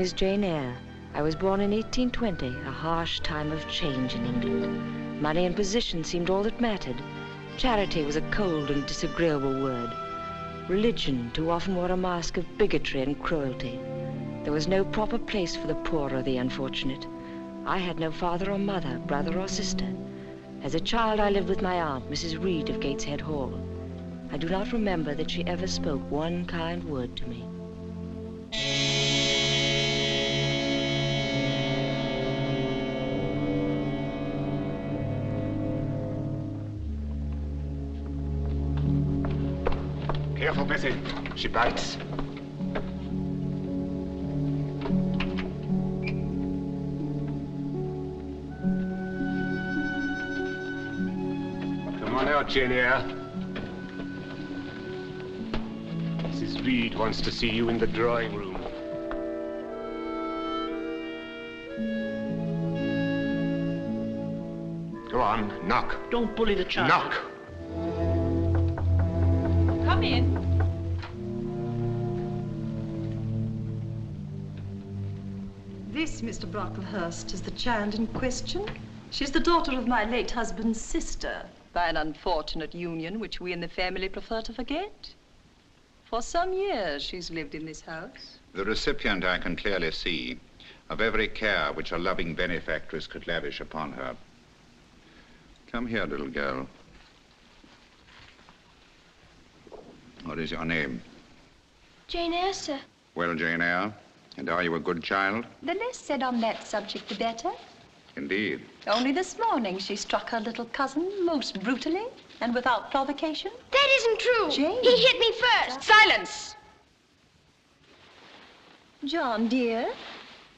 is Jane Eyre. I was born in 1820, a harsh time of change in England. Money and position seemed all that mattered. Charity was a cold and disagreeable word. Religion too often wore a mask of bigotry and cruelty. There was no proper place for the poor or the unfortunate. I had no father or mother, brother or sister. As a child, I lived with my aunt, Mrs. Reed of Gateshead Hall. I do not remember that she ever spoke one kind word to me. Careful, Bessie. She bites. Come on out, Jane Eyre. Mrs. Reed wants to see you in the drawing room. Go on, knock. Don't bully the child. Knock. Come in. This, Mr. Brocklehurst, is the child in question. She's the daughter of my late husband's sister, by an unfortunate union which we in the family prefer to forget. For some years, she's lived in this house. The recipient, I can clearly see, of every care which a loving benefactress could lavish upon her. Come here, little girl. What is your name? Jane Eyre, sir. Well, Jane Eyre, and are you a good child? The less said on that subject, the better. Indeed. Only this morning, she struck her little cousin most brutally and without provocation. That isn't true. Jane. He hit me first. Silence! John, dear,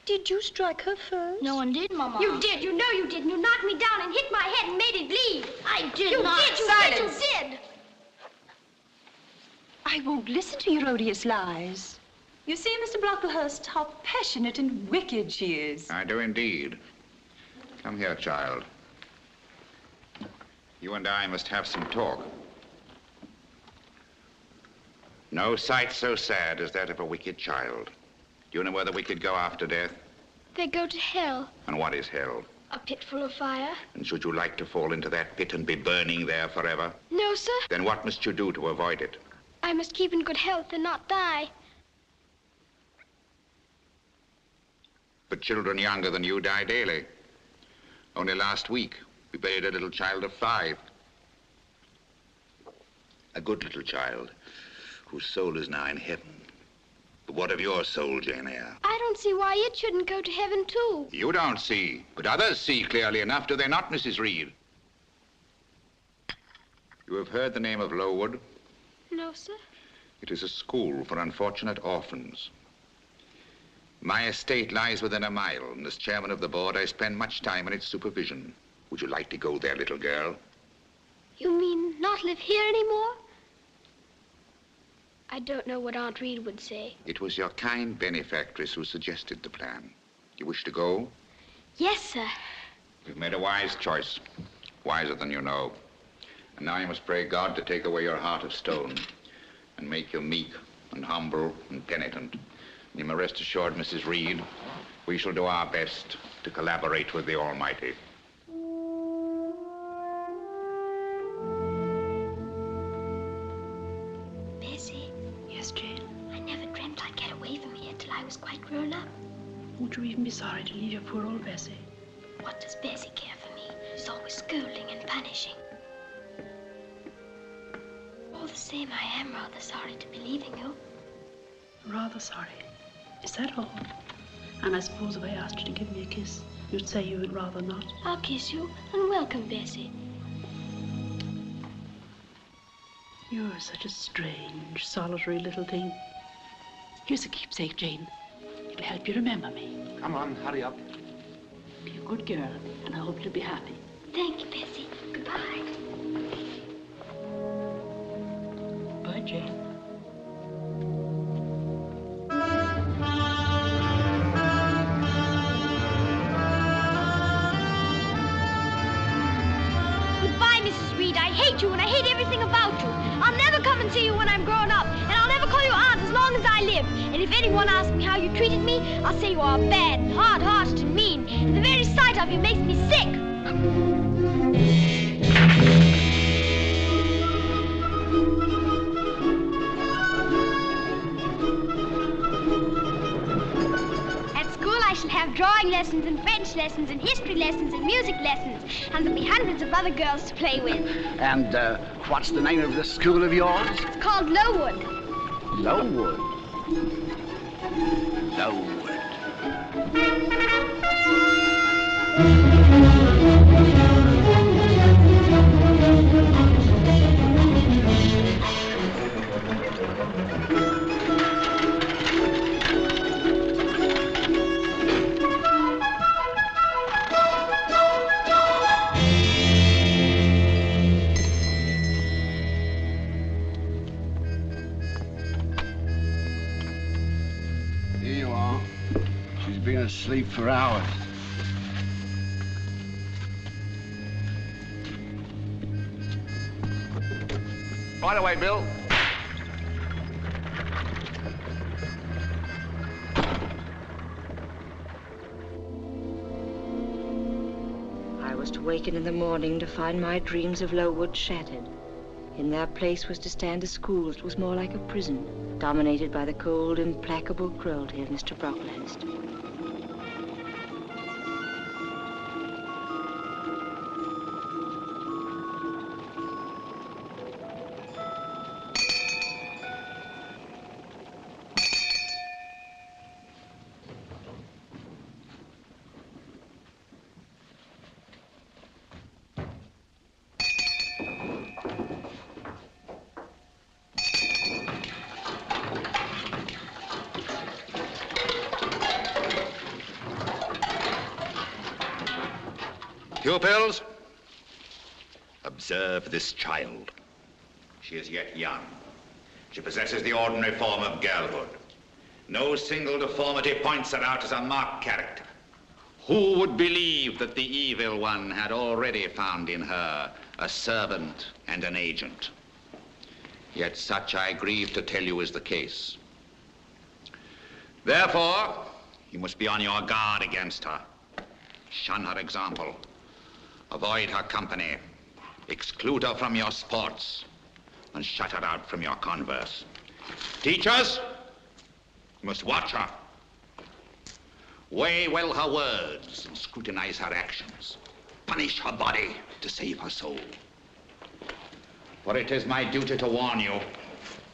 did you strike her first? No one did, Mama. You did. You know you did. You knocked me down and hit my head and made it bleed. I did You not. did. You Silence. said you did. I won't listen to your odious lies. You see, Mr. Brocklehurst, how passionate and wicked she is. I do indeed. Come here, child. You and I must have some talk. No sight so sad as that of a wicked child. Do you know where the wicked go after death? They go to hell. And what is hell? A pit full of fire. And should you like to fall into that pit and be burning there forever? No, sir. Then what must you do to avoid it? I must keep in good health and not die. But children younger than you die daily. Only last week, we buried a little child of 5. A good little child whose soul is now in heaven. But what of your soul, Jane Eyre? I don't see why it shouldn't go to heaven, too. You don't see, but others see clearly enough, do they not, Mrs. Reed? You have heard the name of Lowood? No, sir. It is a school for unfortunate orphans. My estate lies within a mile, and as chairman of the board, I spend much time in its supervision. Would you like to go there, little girl? You mean not live here anymore? I don't know what Aunt Reed would say. It was your kind benefactress who suggested the plan. You wish to go? Yes, sir. You've made a wise choice, wiser than you know. And now you must pray God to take away your heart of stone and make you meek and humble and penitent. You may rest assured, Mrs. Reed, we shall do our best to collaborate with the Almighty. Bessie. Yes, Jane? I never dreamt I'd get away from here till I was quite grown up. Won't you even be sorry to leave your poor old Bessie? What does Bessie care for me? She's always scolding and punishing. All the same, I am rather sorry to be leaving you. Rather sorry. Is that all? And I suppose if I asked you to give me a kiss, you'd say you would rather not. I'll kiss you and welcome, Bessie. You're such a strange, solitary little thing. Here's a keepsake, Jane. It'll help you remember me. Come on, hurry up. Be a good girl, and I hope you'll be happy. Thank you, Bessie. Goodbye. Bye, Jane. Goodbye, Mrs. Reed. I hate you and I hate everything about you. I'll never come and see you when I'm grown up, and I'll never call you aunt as long as I live. And if anyone asks me how you treated me, I'll say you are bad and hard-hearted and mean. And the very sight of you makes me sick. I shall have drawing lessons and French lessons and history lessons and music lessons, and there'll be hundreds of other girls to play with. And what's the name of the school of yours? It's called Lowood. Lowood. Lowood. Asleep for hours. Right away, Bill. I was to waken in the morning to find my dreams of Lowood shattered. In their place was to stand a school that was more like a prison, dominated by the cold, implacable cruelty of Mr. Brocklehurst. Pupils, observe this child. She is yet young. She possesses the ordinary form of girlhood. No single deformity points her out as a marked character. Who would believe that the evil one had already found in her a servant and an agent? Yet such, I grieve to tell you, is the case. Therefore, you must be on your guard against her. Shun her example. Avoid her company, exclude her from your sports, and shut her out from your converse. Teachers, you must watch her. Weigh well her words and scrutinize her actions. Punish her body to save her soul. For it is my duty to warn you,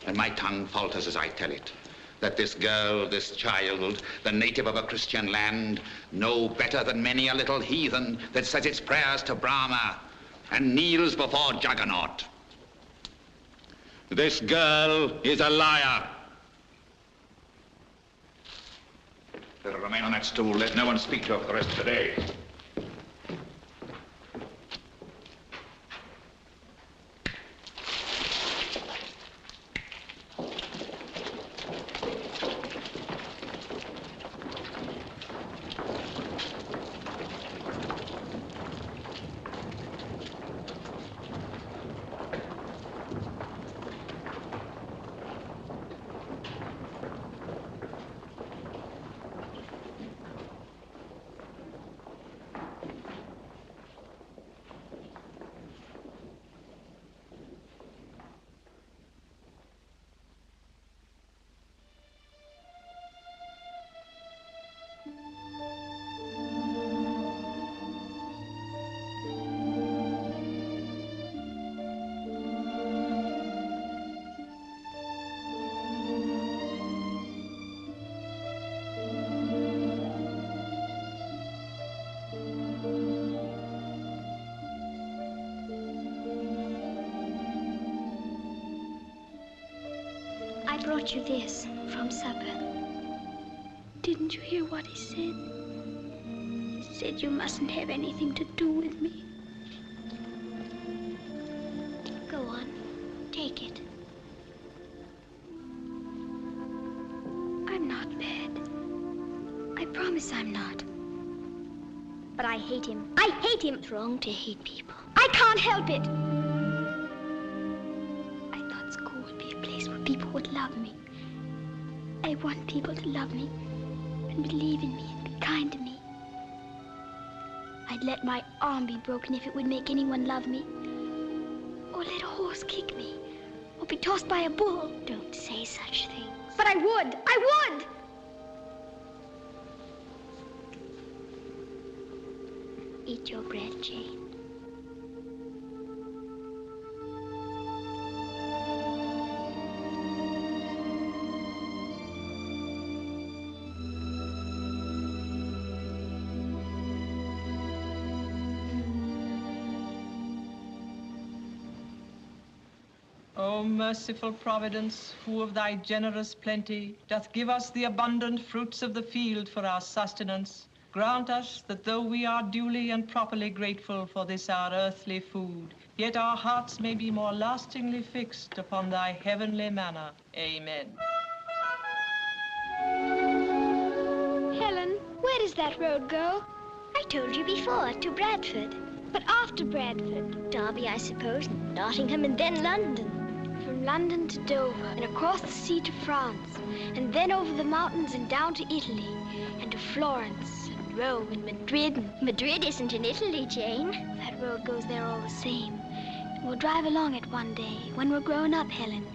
and my tongue falters as I tell it, that this girl, this child, the native of a Christian land, know better than many a little heathen that says its prayers to Brahma and kneels before Juggernaut. This girl is a liar. Let her remain on that stool. Let no one speak to her for the rest of the day. I brought you this from supper. Didn't you hear what he said? He said you mustn't have anything to do with me. Go on, take it. I'm not bad. I promise I'm not. But I hate him. I hate him. It's wrong to hate people. I can't help it. love me. I want people to love me and believe in me and be kind to me. I'd let my arm be broken if it would make anyone love me. Or let a horse kick me. Or be tossed by a bull. Don't say such things. But I would! I would! Eat your bread, Jane. O merciful Providence, who of thy generous plenty doth give us the abundant fruits of the field for our sustenance, grant us that though we are duly and properly grateful for this our earthly food, yet our hearts may be more lastingly fixed upon thy heavenly manna. Amen. Helen, where does that road go? I told you before, to Bradford. But after Bradford. Derby, I suppose, Nottingham, and then London. From London to Dover, and across the sea to France, and then over the mountains and down to Italy, and to Florence, and Rome, and Madrid. Madrid isn't in Italy, Jane. That road goes there all the same. And we'll drive along it one day, when we're grown up, Helen,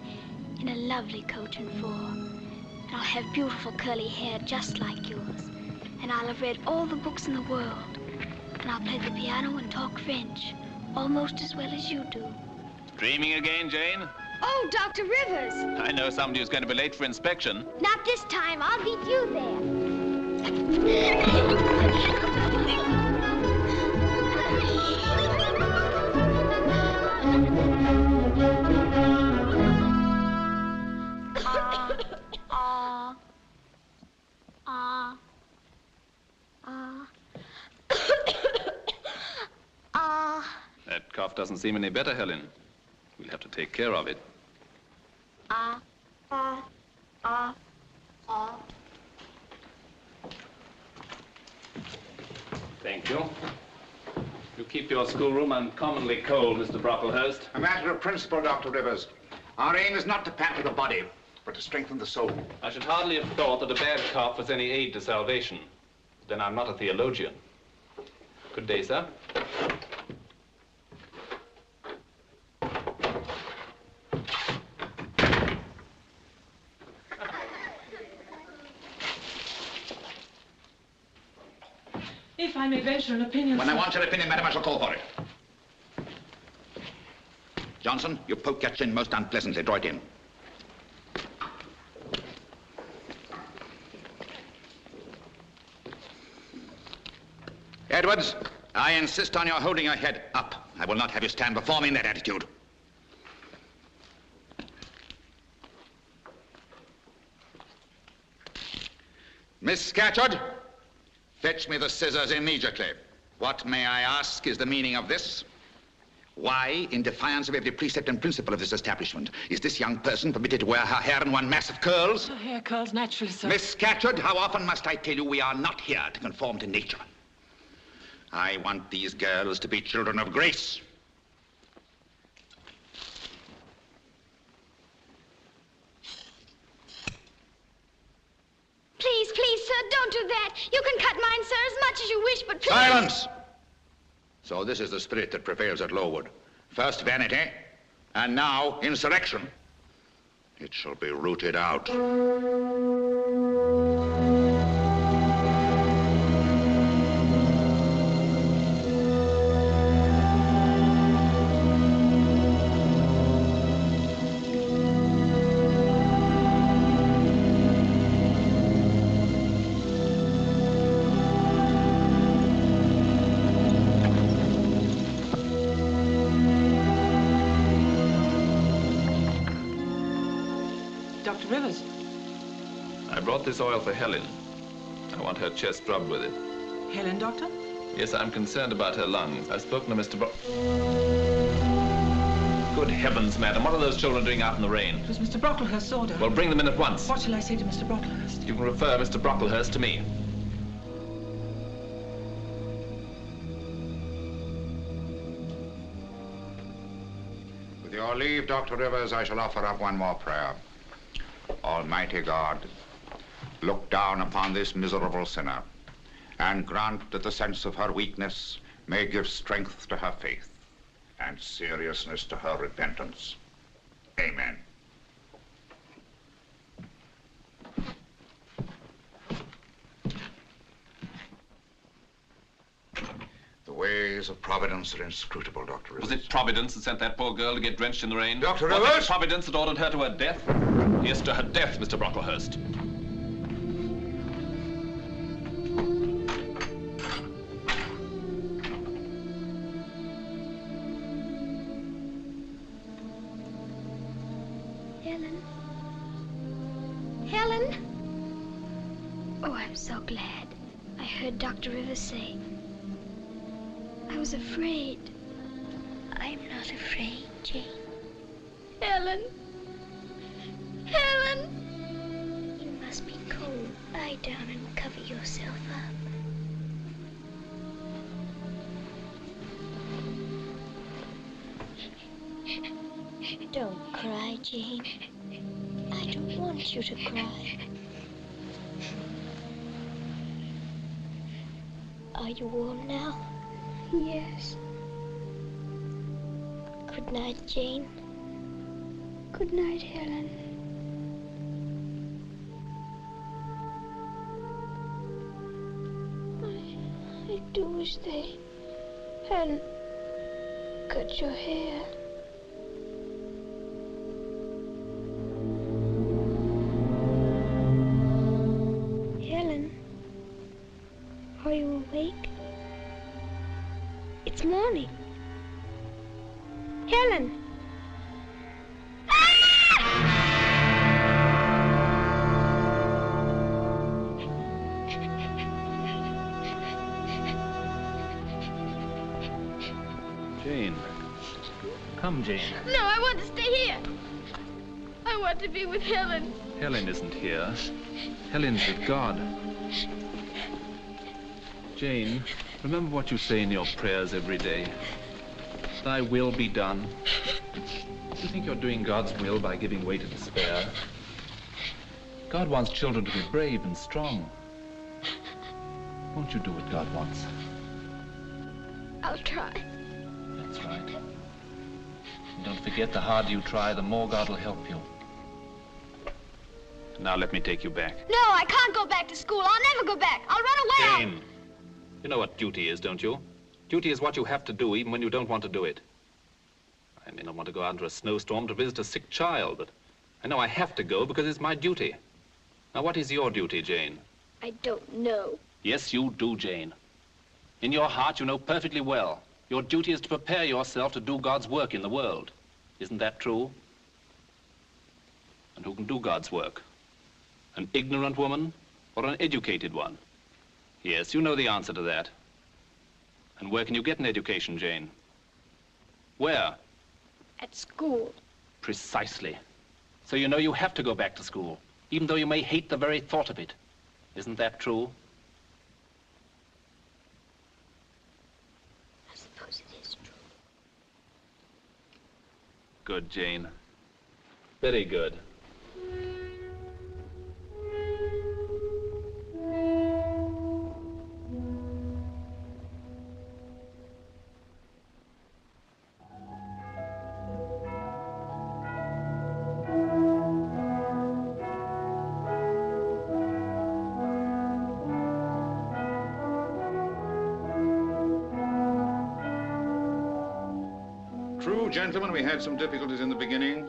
in a lovely coach and four. And I'll have beautiful curly hair just like yours. And I'll have read all the books in the world. And I'll play the piano and talk French, almost as well as you do. Dreaming again, Jane? Oh, Dr. Rivers! I know somebody who's going to be late for inspection. Not this time. I'll beat you That cough doesn't seem any better, Helen. We'll have to take care of it. Thank you. You keep your schoolroom uncommonly cold, Mr. Brocklehurst. A matter of principle, Dr. Rivers. Our aim is not to pamper the body, but to strengthen the soul. I should hardly have thought that a bad cough was any aid to salvation. Then I'm not a theologian. Good day, sir. If I may venture an opinion, When sir. I want your opinion, madam, I shall call for it. Johnson, you poke your chin most unpleasantly. Draw it in. Edwards, I insist on your holding your head up. I will not have you stand before me in that attitude. Miss Scatcherd, fetch me the scissors immediately. What, may I ask, is the meaning of this? Why, in defiance of every precept and principle of this establishment, is this young person permitted to wear her hair in one mass of curls? Her hair curls naturally, sir. Miss Scatcherd, how often must I tell you we are not here to conform to nature? I want these girls to be children of grace. Please, please, sir, don't do that. You can cut mine, sir, as much as you wish, but please... Silence! So this is the spirit that prevails at Lowood. First vanity, and now insurrection. It shall be rooted out. Dr. Rivers. I brought this oil for Helen. I want her chest rubbed with it. Helen, Doctor? Yes, I'm concerned about her lungs. I've spoken to Mr. Good heavens, madam, what are those children doing out in the rain? It was Mr. Brocklehurst's order. Well, bring them in at once. What shall I say to Mr. Brocklehurst? You can refer Mr. Brocklehurst to me. With your leave, Dr. Rivers, I shall offer up one more prayer. Almighty God, look down upon this miserable sinner and grant that the sense of her weakness may give strength to her faith and seriousness to her repentance. Amen. The ways of Providence are inscrutable, Dr. Rivers. Was it Providence that sent that poor girl to get drenched in the rain? Dr. Was Rivers? it Providence that ordered her to her death? Yes, to her death, Mr. Brocklehurst. Helen? Helen? Oh, I'm so glad. I heard Dr. Rivers say. I was afraid. I'm not afraid, Jane. Helen? Helen? You must be cold. Lie down and cover yourself up. Don't cry, Jane. I don't want you to cry. Are you warm now? Yes. Good night, Jane. Good night, Helen. I do wish they hadn't cut your hair. Helen, are you awake? It's morning. Helen! Jane. Come, Jane. No, I want to stay here. I want to be with Helen. Helen isn't here. Helen's with God. Jane, remember what you say in your prayers every day. Thy will be done. You think you're doing God's will by giving way to despair? God wants children to be brave and strong. Won't you do what God wants? I'll try. That's right. And don't forget, the harder you try, the more God will help you. Now let me take you back. No, I can't go back to school. I'll never go back. I'll run away. Jane, you know what duty is, don't you? Duty is what you have to do even when you don't want to do it. I may not want to go out into a snowstorm to visit a sick child, but I know I have to go because it's my duty. Now, what is your duty, Jane? I don't know. Yes, you do, Jane. In your heart, you know perfectly well. Your duty is to prepare yourself to do God's work in the world. Isn't that true? And who can do God's work? An ignorant woman or an educated one? Yes, you know the answer to that. And where can you get an education, Jane? Where? At school. Precisely. So you know you have to go back to school, even though you may hate the very thought of it. Isn't that true? I suppose it is true. Good, Jane. Very good. True, gentlemen, we had some difficulties in the beginning.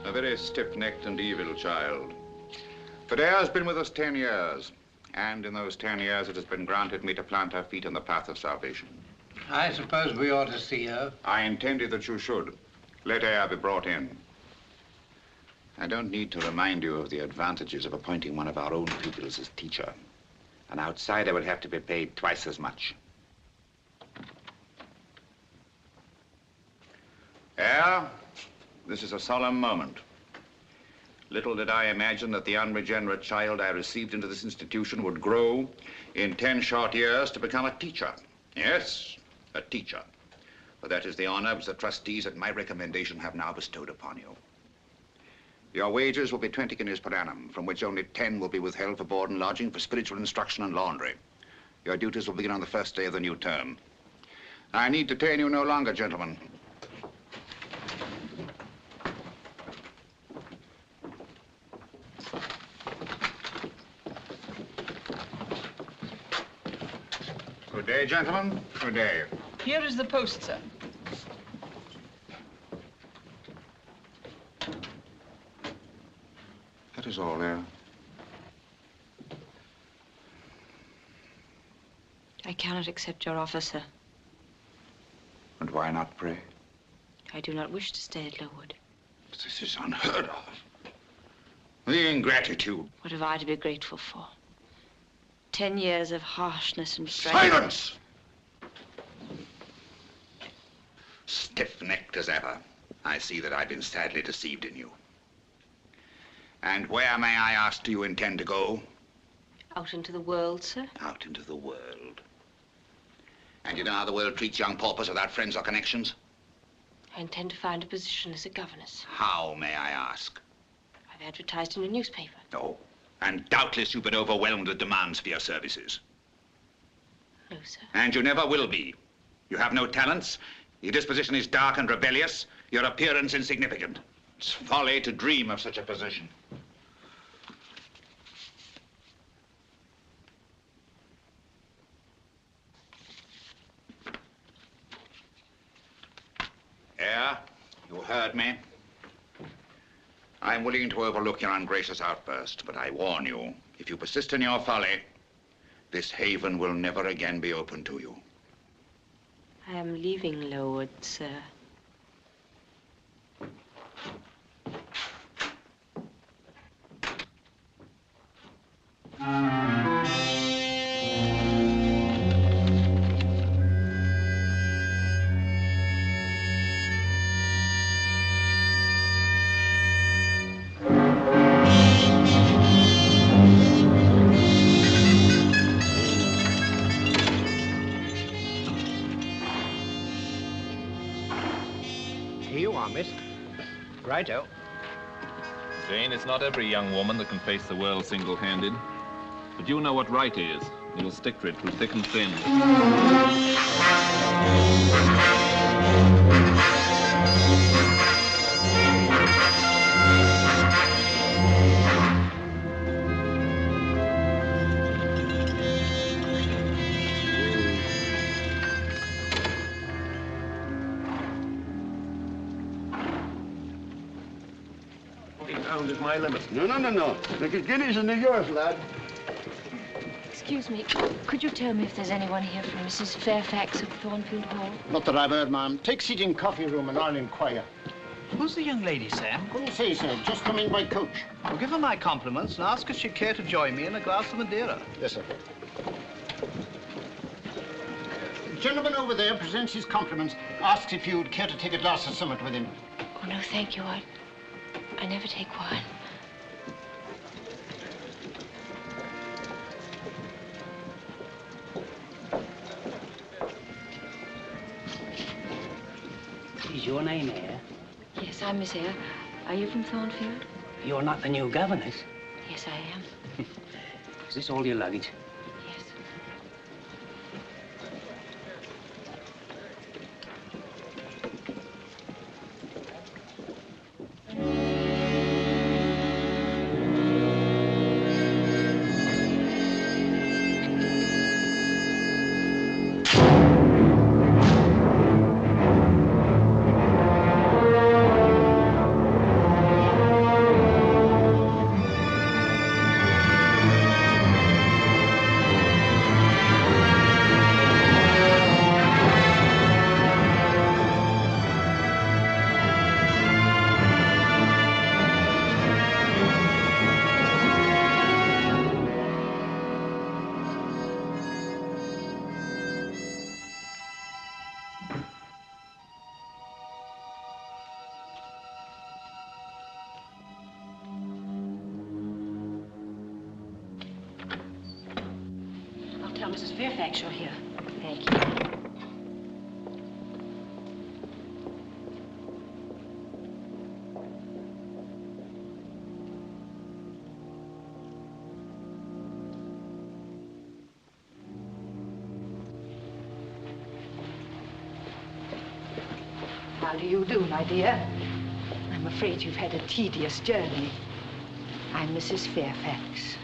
A very stiff-necked and evil child. Fidea has been with us 10 years. And in those 10 years, it has been granted me to plant her feet on the path of salvation. I suppose we ought to see her. I intended that you should. Let her be brought in. I don't need to remind you of the advantages of appointing one of our own pupils as teacher. An outsider would have to be paid twice as much. This is a solemn moment. Little did I imagine that the unregenerate child I received into this institution would grow in 10 short years to become a teacher. Yes, a teacher. For that is the honor which the trustees at my recommendation have now bestowed upon you. Your wages will be 20 guineas per annum, from which only 10 will be withheld for board and lodging, for spiritual instruction and laundry. Your duties will begin on the first day of the new term. I need detain you no longer, gentlemen. Good day, gentlemen. Good day. Here is the post, sir. That is all there. I cannot accept your offer, sir. And why not, pray? I do not wish to stay at Lowood. But this is unheard of. The ingratitude. What have I to be grateful for? 10 years of harshness and Silence! Stiff-necked as ever. I see that I've been sadly deceived in you. And where, may I ask, do you intend to go? Out into the world, sir. Out into the world. And you know how the world treats young paupers without friends or connections? I intend to find a position as a governess. How, may I ask? I've advertised in a newspaper. No. And doubtless you've been overwhelmed with demands for your services. No, sir. And you never will be. You have no talents. Your disposition is dark and rebellious. Your appearance insignificant. It's folly to dream of such a position. Yeah, you heard me. I'm willing to overlook your ungracious outburst, but I warn you, if you persist in your folly, this haven will never again be open to you. I am leaving Lowood, sir. Here you are, miss. Righto. Jane, it's not every young woman that can face the world single-handed. But you know what right is. You'll stick to it through thick and thin. £40 is my limit. No. The guineas are yours, lad. Excuse me, could you tell me if there's anyone here from Mrs. Fairfax of Thornfield Hall? Not that I've heard, ma'am. Take seat in coffee room and I'll inquire. Who's the young lady, Sam? Couldn't say, sir. Just come in by coach. Well, give her my compliments and ask if she'd care to join me in a glass of Madeira. Yes, sir. The gentleman over there presents his compliments. Asks if you'd care to take a glass of something with him. Oh, no, thank you. I never take wine. Is your name Eyre? Yes, I'm Miss Eyre. Are you from Thornfield? You're not the new governess. Yes, I am. Is this all your luggage? Yes. I'll tell Mrs. Fairfax you're here. Thank you. How do you do, my dear? I'm afraid you've had a tedious journey. I'm Mrs. Fairfax.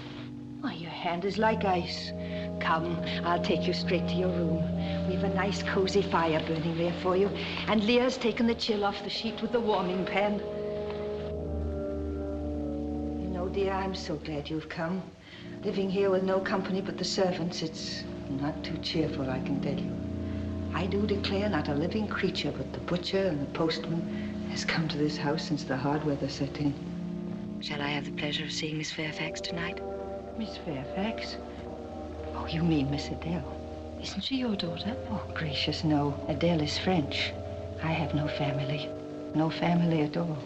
Why, your hand is like ice. Come, I'll take you straight to your room. We've a nice cozy fire burning there for you, and Leah's taken the chill off the sheet with the warming pan. You know, dear, I'm so glad you've come. Living here with no company but the servants, it's not too cheerful, I can tell you. I do declare not a living creature but the butcher and the postman has come to this house since the hard weather set in. Shall I have the pleasure of seeing Miss Fairfax tonight? Miss Fairfax? Oh, you mean Miss Adele. Isn't she your daughter? Oh, gracious, no. Adele is French. I have no family. No family at all.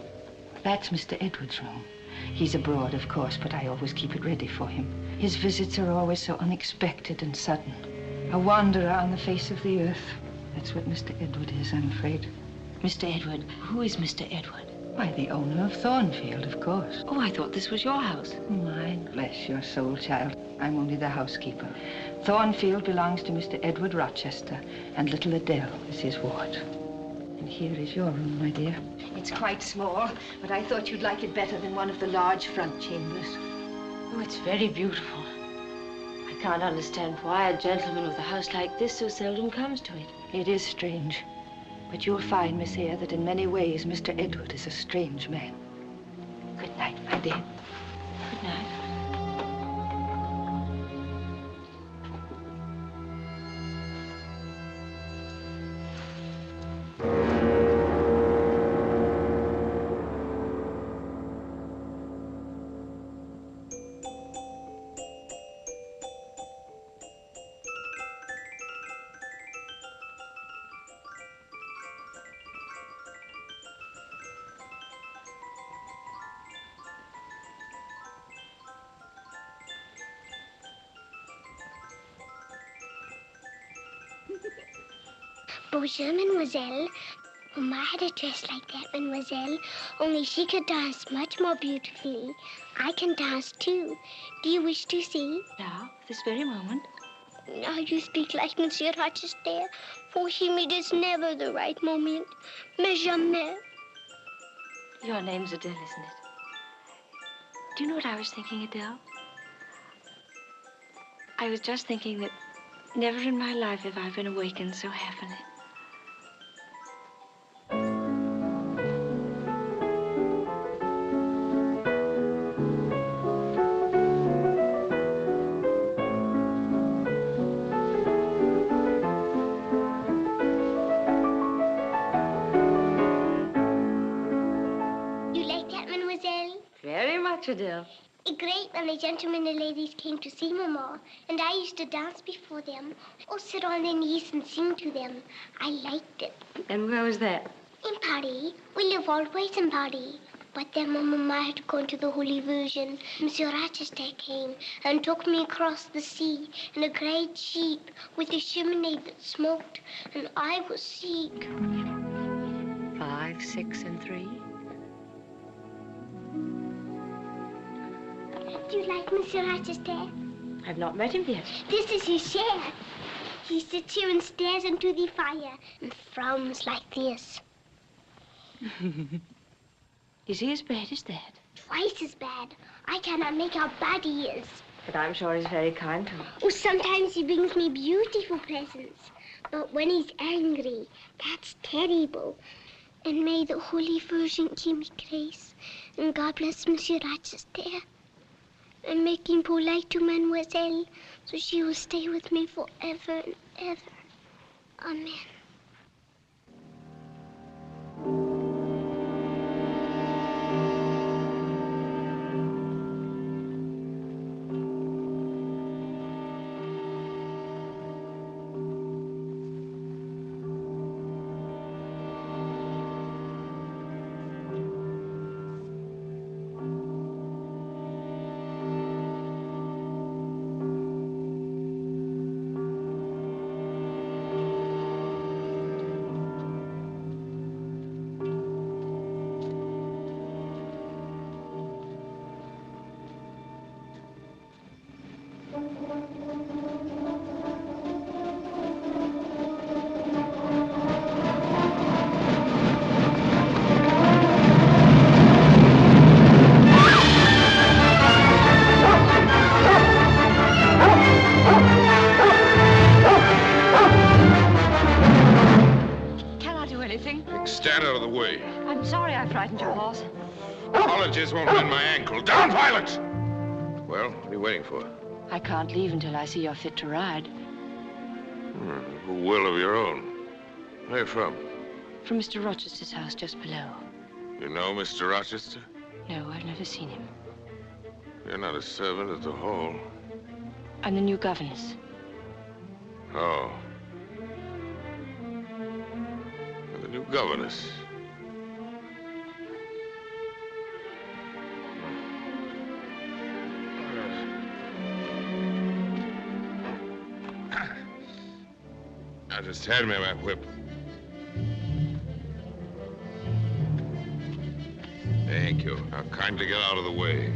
That's Mr. Edward's room. He's abroad, of course, but I always keep it ready for him. His visits are always so unexpected and sudden. A wanderer on the face of the earth. That's what Mr. Edward is, I'm afraid. Mr. Edward? Who is Mr. Edward? Why, the owner of Thornfield, of course. Oh, I thought this was your house. Mine, bless your soul, child. I'm only the housekeeper. Thornfield belongs to Mr. Edward Rochester, and little Adele is his ward. And here is your room, my dear. It's quite small, but I thought you'd like it better than one of the large front chambers. Oh, it's very beautiful. I can't understand why a gentleman with a house like this so seldom comes to it. It is strange. But you'll find, Miss Eyre, that in many ways Mr. Edward is a strange man. Good night, my dear. Good night. Bonjour, mademoiselle. Mama had a dress like that, mademoiselle, only she could dance much more beautifully. I can dance, too. Do you wish to see? Now, this very moment. Now you speak like Monsieur Rochester. For him it is never the right moment. Mais jamais. Your name's Adele, isn't it? Do you know what I was thinking, Adele? I was just thinking that never in my life have I been awakened so happily. Adele. Great when the gentlemen and ladies came to see Mama, and I used to dance before them, or sit on their knees and sing to them. I liked it. And where was that? In Paris. We live always in Paris. But then when Mama had gone to the Holy Virgin, Monsieur Rochester came and took me across the sea in a great ship with a chimney that smoked, and I was sick. 5, 6, and 3. Do you like Monsieur Rochester? I've not met him yet. This is his chair. He sits here and stares into the fire and frowns like this. Is he as bad as that? Twice as bad. I cannot make how bad he is. But I'm sure he's very kind to me. Oh, sometimes he brings me beautiful presents. But when he's angry, that's terrible. And may the Holy Virgin give me grace. And God bless Monsieur Rochester. And make him polite to Mademoiselle, so she will stay with me forever and ever. Amen. stand out of the way. I'm sorry I frightened your horse. Apologies won't mend my ankle. Down, Violet! Well, what are you waiting for? I can't leave until I see you're fit to ride. A will of your own. Where are you from? From Mr. Rochester's house just below. You know Mr. Rochester? No, I've never seen him. You're not a servant at the hall. I'm the new governess. Oh. You're the new governess. Now just hand me my whip. Thank you. Now kindly get out of the way.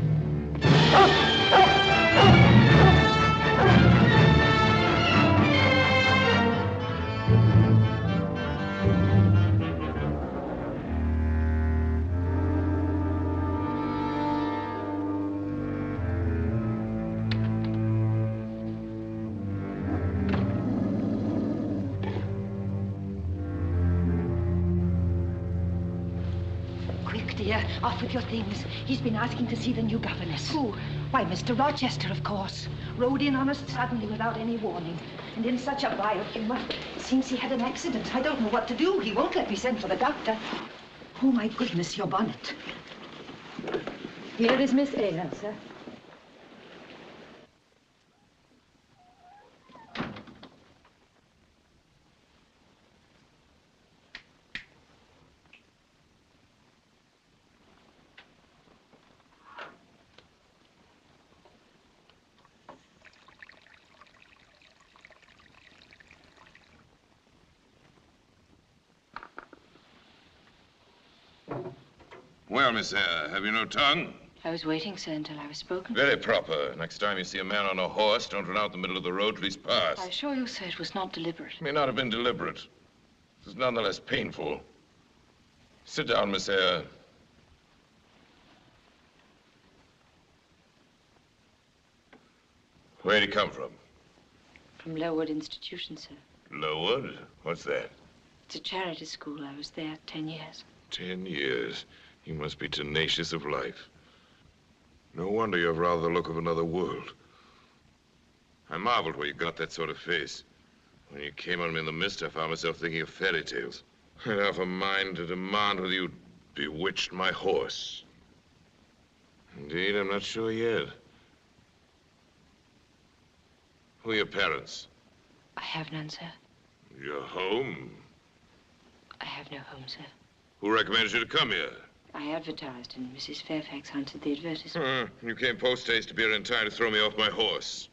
Dear, off with your things. He's been asking to see the new governess. Who? Why, Mr. Rochester, of course. Rode in on us suddenly without any warning. And in such a violent humor. It seems he had an accident. I don't know what to do. He won't let me send for the doctor. Oh, my goodness, your bonnet. Here is Miss Ayler, sir. Well, Miss Eyre, have you no tongue? I was waiting, sir, until I was spoken. Very proper. Next time you see a man on a horse, don't run out the middle of the road till he's passed. I assure you, sir, it was not deliberate. It may not have been deliberate. It was nonetheless painful. Sit down, Miss Eyre. Where'd he come from? From Lowood Institution, sir. Lowood? What's that? It's a charity school. I was there 10 years. 10 years. You must be tenacious of life. No wonder you have rather the look of another world. I marveled where you got that sort of face. When you came on me in the mist, I found myself thinking of fairy tales. I'd half a mind to demand whether you'd bewitched my horse. Indeed, I'm not sure yet. Who are your parents? I have none, sir. Your home? I have no home, sir. Who recommended you to come here? I advertised, and Mrs. Fairfax answered the advertisement. You came post-haste to be here in time to throw me off my horse.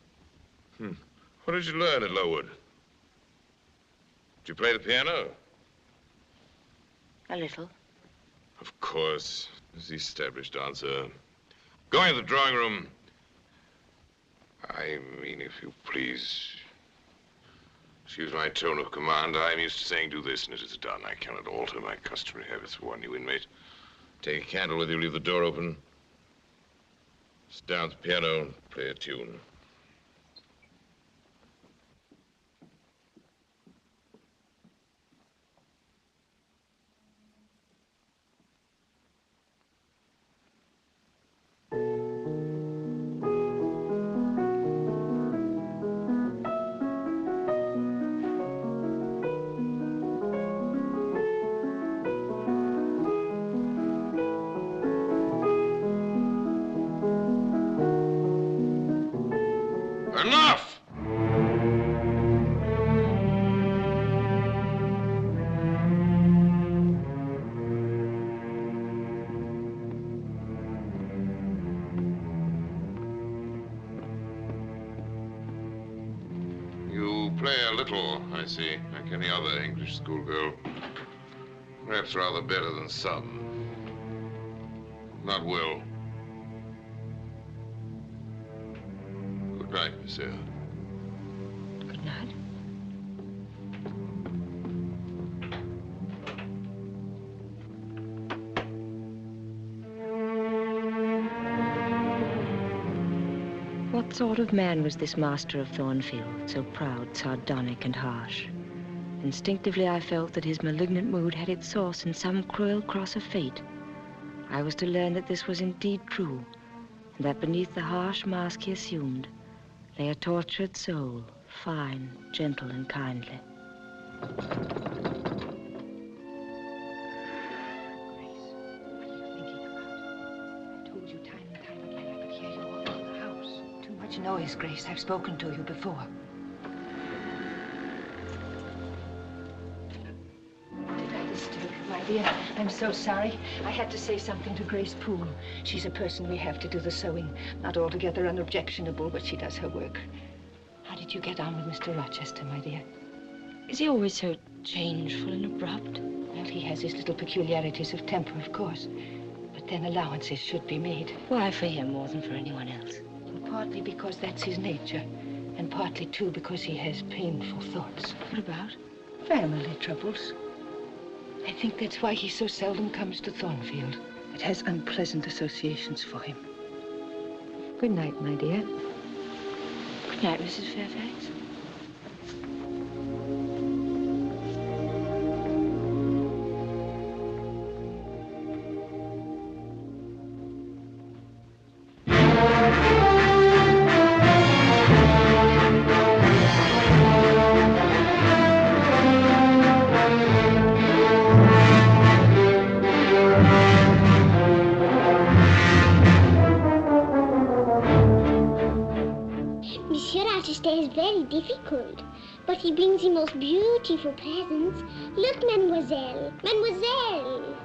What did you learn at Lowood? Did you play the piano? A little. Of course. As the established dancer. Going to the drawing room. I mean, if you please. Excuse my tone of command. I'm used to saying do this, and it is done. I cannot alter my customary habits for one new inmate. Take a candle with you, leave the door open. Sit down at the piano and play a tune. Enough! You play a little, I see, like any other English schoolgirl. Perhaps rather better than some. Not well. Good night, Miss Eyre. Good night. What sort of man was this master of Thornfield, so proud, sardonic, and harsh? Instinctively, I felt that his malignant mood had its source in some cruel cross of fate. I was to learn that this was indeed true, and that beneath the harsh mask he assumed lay a tortured soul, fine, gentle, and kindly. Noise, Grace. I've spoken to you before. Did I disturb you, my dear? I'm so sorry. I had to say something to Grace Poole. She's a person we have to do the sewing. Not altogether unobjectionable, but she does her work. How did you get on with Mr. Rochester, my dear? Is he always so changeful and abrupt? Well, he has his little peculiarities of temper, of course. But then allowances should be made. Why for him more than for anyone else? Partly because that's his nature, and partly, too, because he has painful thoughts. What about? Family troubles. I think that's why he so seldom comes to Thornfield. It has unpleasant associations for him. Good night, my dear. Good night, Mrs. Fairfax. Difficult, but he brings the most beautiful presents. Look, Mademoiselle, Mademoiselle.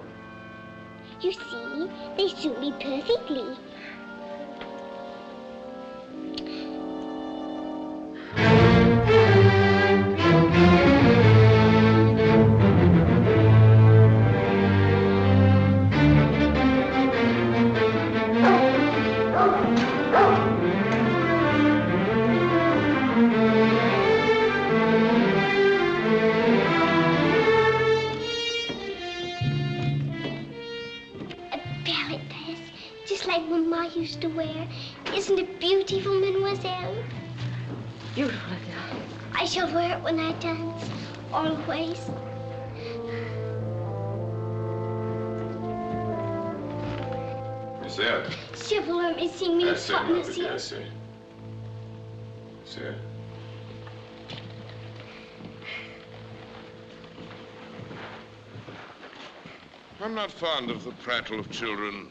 You see, they suit me perfectly. Used to wear. Isn't it beautiful, Mademoiselle? Beautiful, Adele. I shall wear it when I dance, always. Monsieur. Sir, vous me see me, monsieur. Sir. I'm not fond of the prattle of children.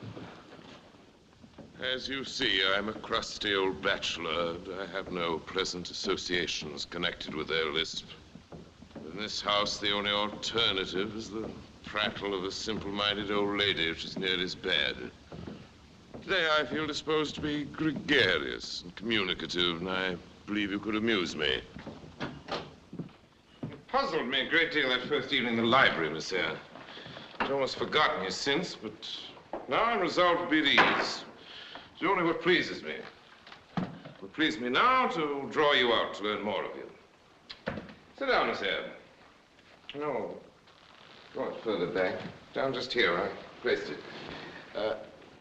As you see, I'm a crusty old bachelor, and I have no pleasant associations connected with their lisp. In this house, the only alternative is the prattle of a simple-minded old lady, which is nearly as bad. Today, I feel disposed to be gregarious and communicative, and I believe you could amuse me. It puzzled me a great deal that first evening in the library, monsieur. I'd almost forgotten you since, but now I'm resolved to be at ease. It's only what pleases me. It would please me now to draw you out, to learn more of you. Sit down, Miss Eyre. No, draw it further back. Down just here, I placed it.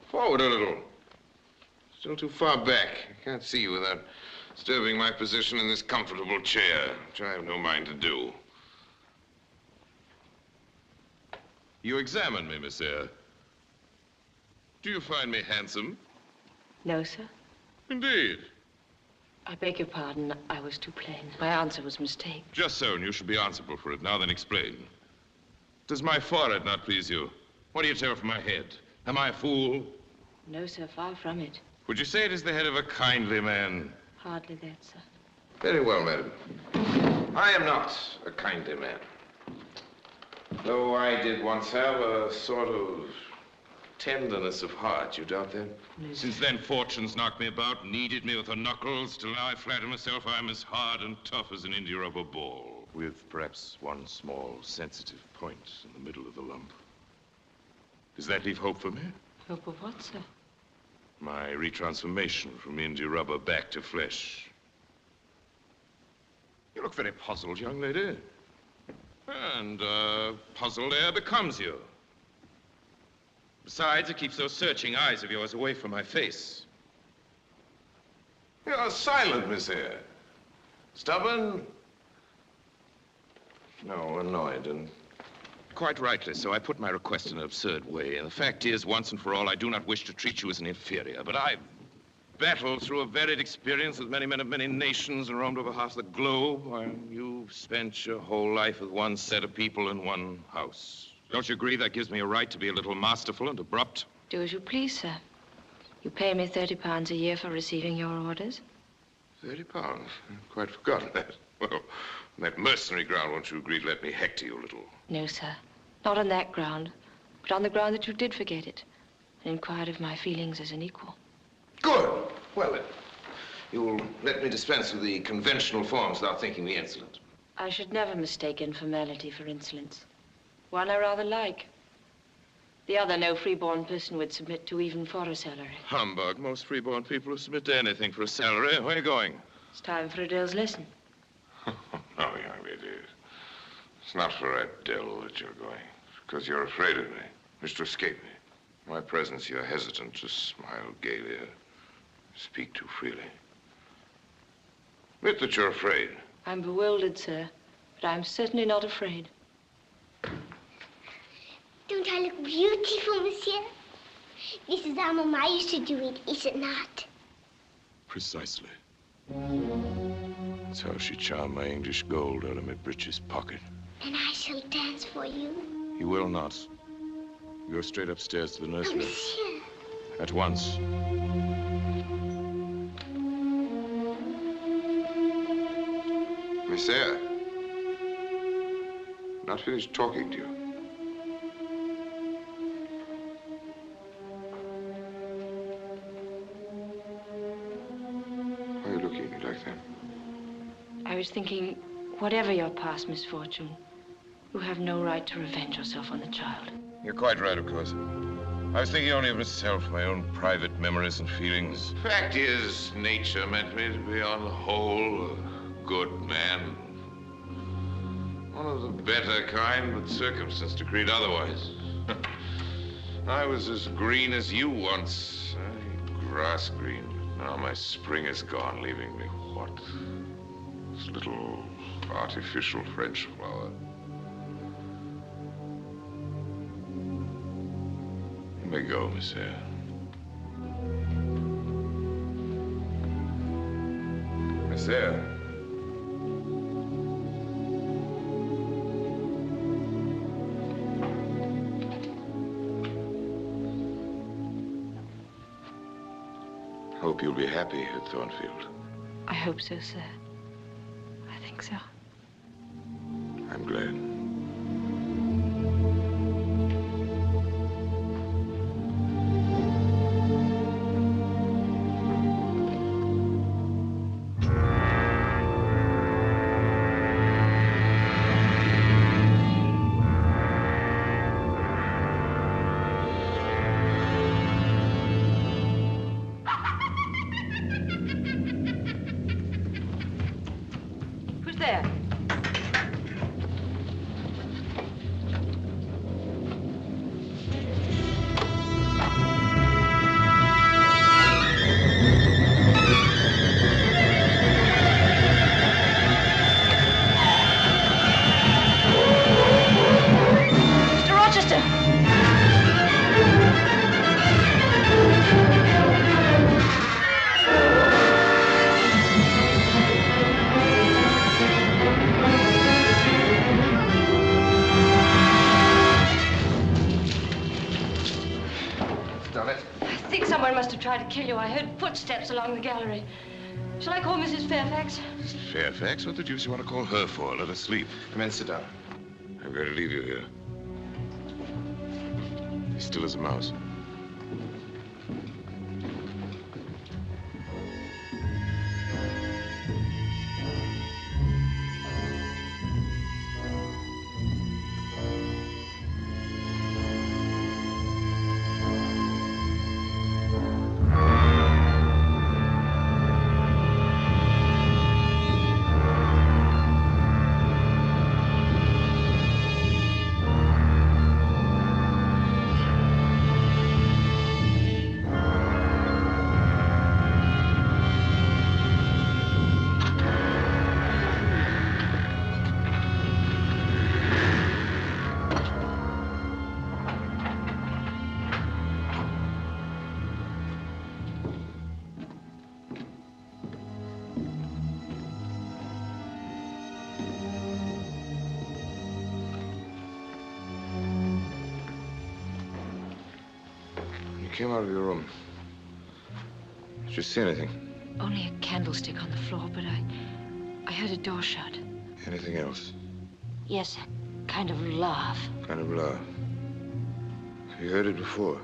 Forward a little. Still too far back. I can't see you without disturbing my position in this comfortable chair, which I have no mind to do. You examine me, Miss Eyre. Do you find me handsome? No, sir. Indeed. I beg your pardon. I was too plain. My answer was a mistake. Just so, and you should be answerable for it. Now then, explain. Does my forehead not please you? What do you tear from my head? Am I a fool? No, sir. Far from it. Would you say it is the head of a kindly man? Hardly that, sir. Very well, madam. I am not a kindly man. Though I did once have a sort of tenderness of heart, you doubt that? No. Since then, fortune's knocked me about, kneaded me with her knuckles, till now I flatter myself I'm as hard and tough as an India rubber ball, with perhaps one small sensitive point in the middle of the lump. Does that leave hope for me? Hope of what, sir? My retransformation from India rubber back to flesh. You look very puzzled, young lady. And puzzled air becomes you. Besides, it keeps those searching eyes of yours away from my face. You're silent, Miss Eyre. Stubborn? No, annoyed, and quite rightly so. I put my request in an absurd way. And the fact is, once and for all, I do not wish to treat you as an inferior. But I've battled through a varied experience with many men of many nations and roamed over half the globe, while you've spent your whole life with one set of people in one house. Don't you agree that gives me a right to be a little masterful and abrupt? Do as you please, sir. You pay me £30 a year for receiving your orders. £30? I've quite forgotten that. Well, on that mercenary ground, won't you agree to let me hector you a little? No, sir. Not on that ground, but on the ground that you did forget it and inquired of my feelings as an equal. Good. Well, then, you'll let me dispense with the conventional forms without thinking me insolent. I should never mistake informality for insolence. One I rather like. The other no freeborn person would submit to even for a salary. Humbug. Most freeborn people will submit to anything for a salary. Where are you going? It's time for Adele's lesson. Oh, young lady. It's not for Adele that you're going. It's because you're afraid of me. Wish to escape me. In my presence, you're hesitant to smile gaily or speak too freely. Admit that you're afraid. I'm bewildered, sir, but I'm certainly not afraid. Don't I look beautiful, monsieur? This is how Mama used to do it, is it not? Precisely. That's how she charmed my English gold out of my breeches pocket. And I shall dance for you. You will not. Go straight upstairs to the nursery. Oh, monsieur. At once. Monsieur. Not finished talking to you. Why are you looking at me like that? I was thinking, whatever your past misfortune, you have no right to revenge yourself on the child. You're quite right, of course. I was thinking only of myself, my own private memories and feelings. Fact is, nature meant me to be, on the whole, a good man. One of the better kind, but circumstance decreed otherwise. I was as green as you once, grass green. Now my spring is gone, leaving me what? This little artificial French flower. Let me go, monsieur. Monsieur. Hope you'll be happy at Thornfield. I hope so, sir. I think so. I'm glad. Who's there? Mr. Rochester! Done it? I think someone must have tried to kill you. I heard footsteps along the gallery. Shall I call Mrs. Fairfax? Fairfax? What the deuce you want to call her for? Let her sleep. Come in, sit down. I'm going to leave you here. He's still as a mouse. came out of your room, did you see anything? Only a candlestick on the floor, but I heard a door shut. Anything else? Yes, a kind of laugh. Kind of laugh. Have you heard it before?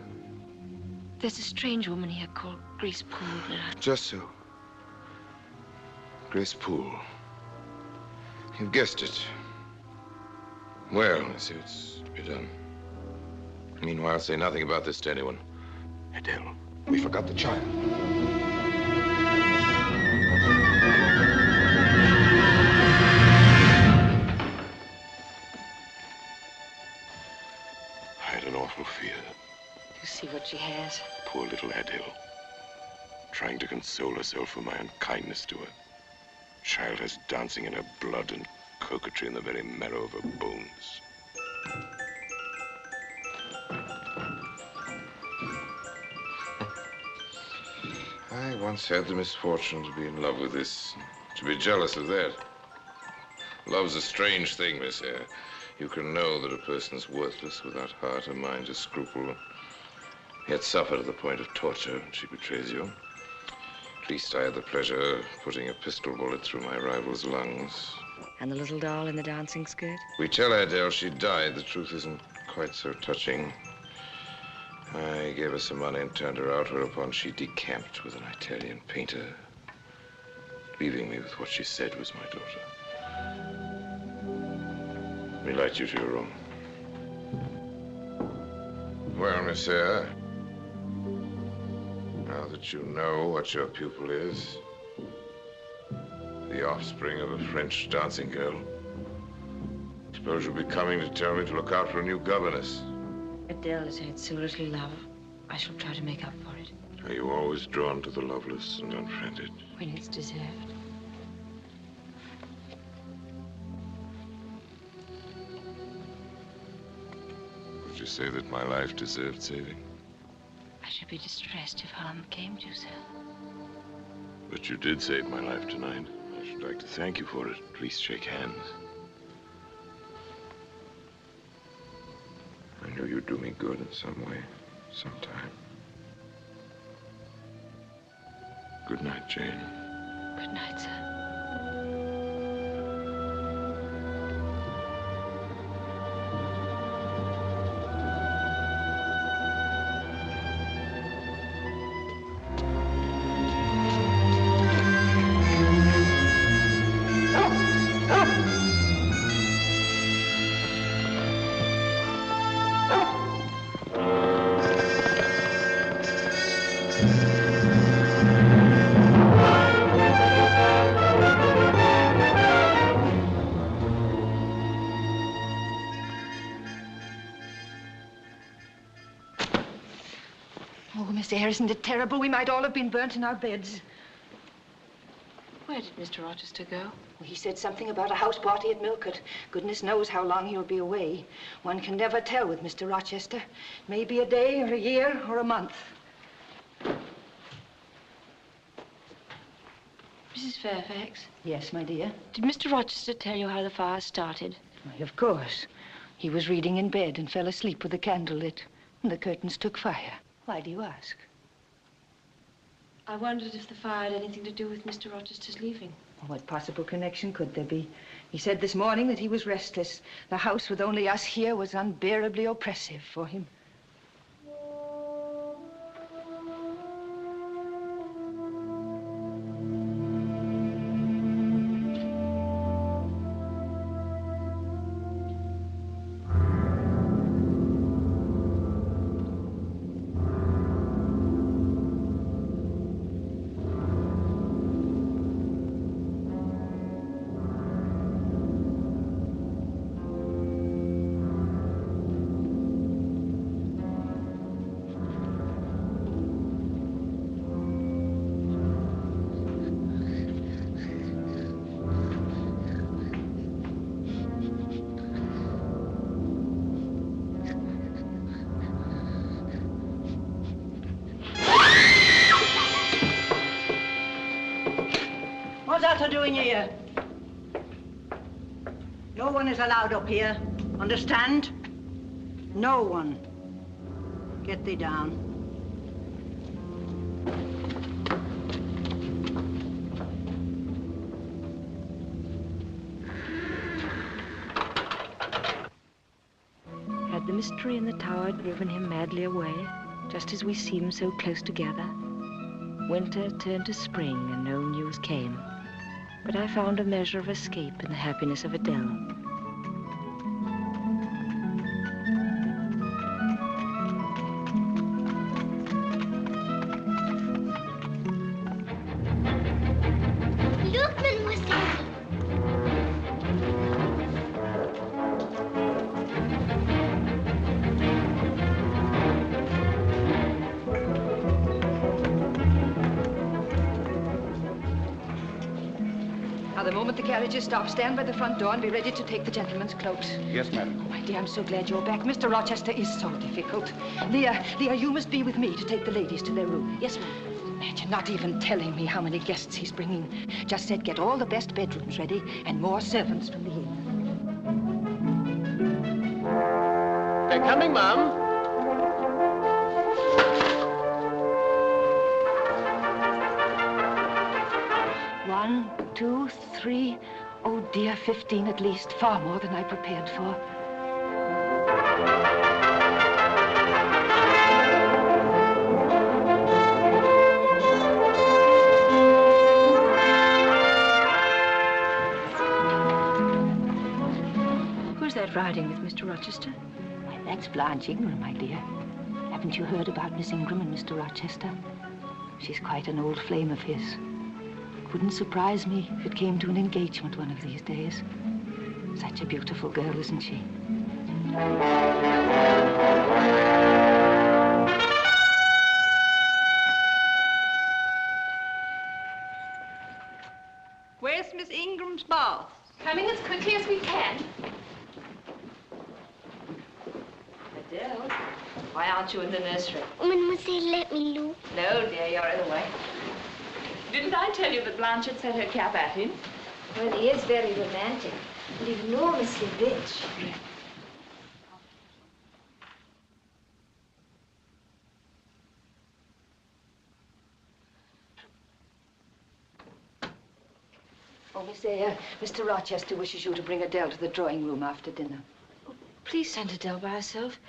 There's a strange woman here called Grace Poole. Just so. Grace Poole. You've guessed it. Well, let's see what's to be done. Meanwhile, say nothing about this to anyone. Adele, we forgot the child. I had an awful fear. You see what she has? Poor little Adele. Trying to console herself for my unkindness to her. Child has dancing in her blood and coquetry in the very marrow of her bones. I once had the misfortune to be in love with this, to be jealous of that. Love's a strange thing, Miss Eyre. You can know that a person's worthless without heart or mind or scruple, yet suffer to the point of torture when she betrays you. At least I had the pleasure of putting a pistol bullet through my rival's lungs. And the little doll in the dancing skirt? We tell Adele she died. The truth isn't quite so touching. I gave her some money and turned her out, whereupon she decamped with an Italian painter, leaving me with what she said was my daughter. Let me light you to your room. Well, Miss Eyre, now that you know what your pupil is, the offspring of a French dancing girl, I suppose you'll be coming to tell me to look out for a new governess. Adele has had so little love. I shall try to make up for it. Are you always drawn to the loveless and unfriended? When it's deserved. Would you say that my life deserved saving? I should be distressed if harm came to you, sir. But you did save my life tonight. I should like to thank you for it. At least shake hands. I knew you'd do me good in some way, sometime. Good night, Jane. Good night, sir. Miss Eyre, isn't it terrible? We might all have been burnt in our beds. Where did Mr. Rochester go? Well, he said something about a house party at Millcote. Goodness knows how long he'll be away. One can never tell with Mr. Rochester. Maybe a day or a year or a month. Mrs. Fairfax? Yes, my dear? Did Mr. Rochester tell you how the fire started? Why, of course. He was reading in bed and fell asleep with the candle lit. And the curtains took fire. Why do you ask? I wondered if the fire had anything to do with Mr. Rochester's leaving. What possible connection could there be? He said this morning that he was restless. The house with only us here was unbearably oppressive for him. What's that doing here? No one is allowed up here. Understand? No one. Get thee down. the mystery in the tower had driven him madly away, just as we seemed so close together. Winter turned to spring and no news came. But I found a measure of escape in the happiness of Adele. Look, mademoiselle. Now, the moment the carriages stop, stand by the front door and be ready to take the gentleman's cloaks. Yes, madam. My dear, I'm so glad you're back. Mr. Rochester is so difficult. Leah, you must be with me to take the ladies to their room. Yes, ma'am. Imagine not even telling me how many guests he's bringing. Just said get all the best bedrooms ready and more servants from the inn. They're coming, Mum. One, two, three. Oh, dear, 15 at least. Far more than I prepared for. Who's that riding with Mr. Rochester? Why, that's Blanche Ingram, my dear. Haven't you heard about Miss Ingram and Mr. Rochester? She's quite an old flame of his. Wouldn't surprise me if it came to an engagement one of these days. Such a beautiful girl, isn't she? Where's Miss Ingram's bath? Coming as quickly as we can. Adele, why aren't you in the nursery? Mademoiselle, let me look. No, dear, you're in the way. Didn't I tell you that Blanche had set her cap at him? Well, he is very romantic and enormously rich. Oh, Miss Ayer, Mr. Rochester wishes you to bring Adele to the drawing room after dinner. Please send Adele by herself.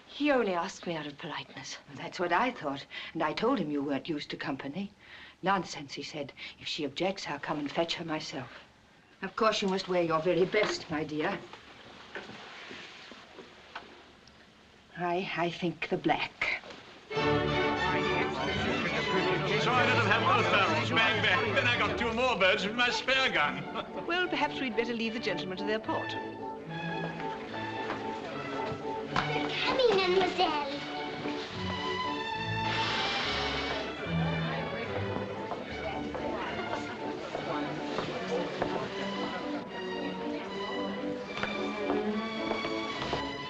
He only asked me out of politeness. That's what I thought, and I told him you weren't used to company. Nonsense, he said. If she objects, I'll come and fetch her myself. Of course, you must wear your very best, my dear. I think the black. So I let them have both barrels, bang, bang. Then I got 2 more birds with my spare gun. Well, perhaps we'd better leave the gentlemen to their port. Coming, mademoiselle.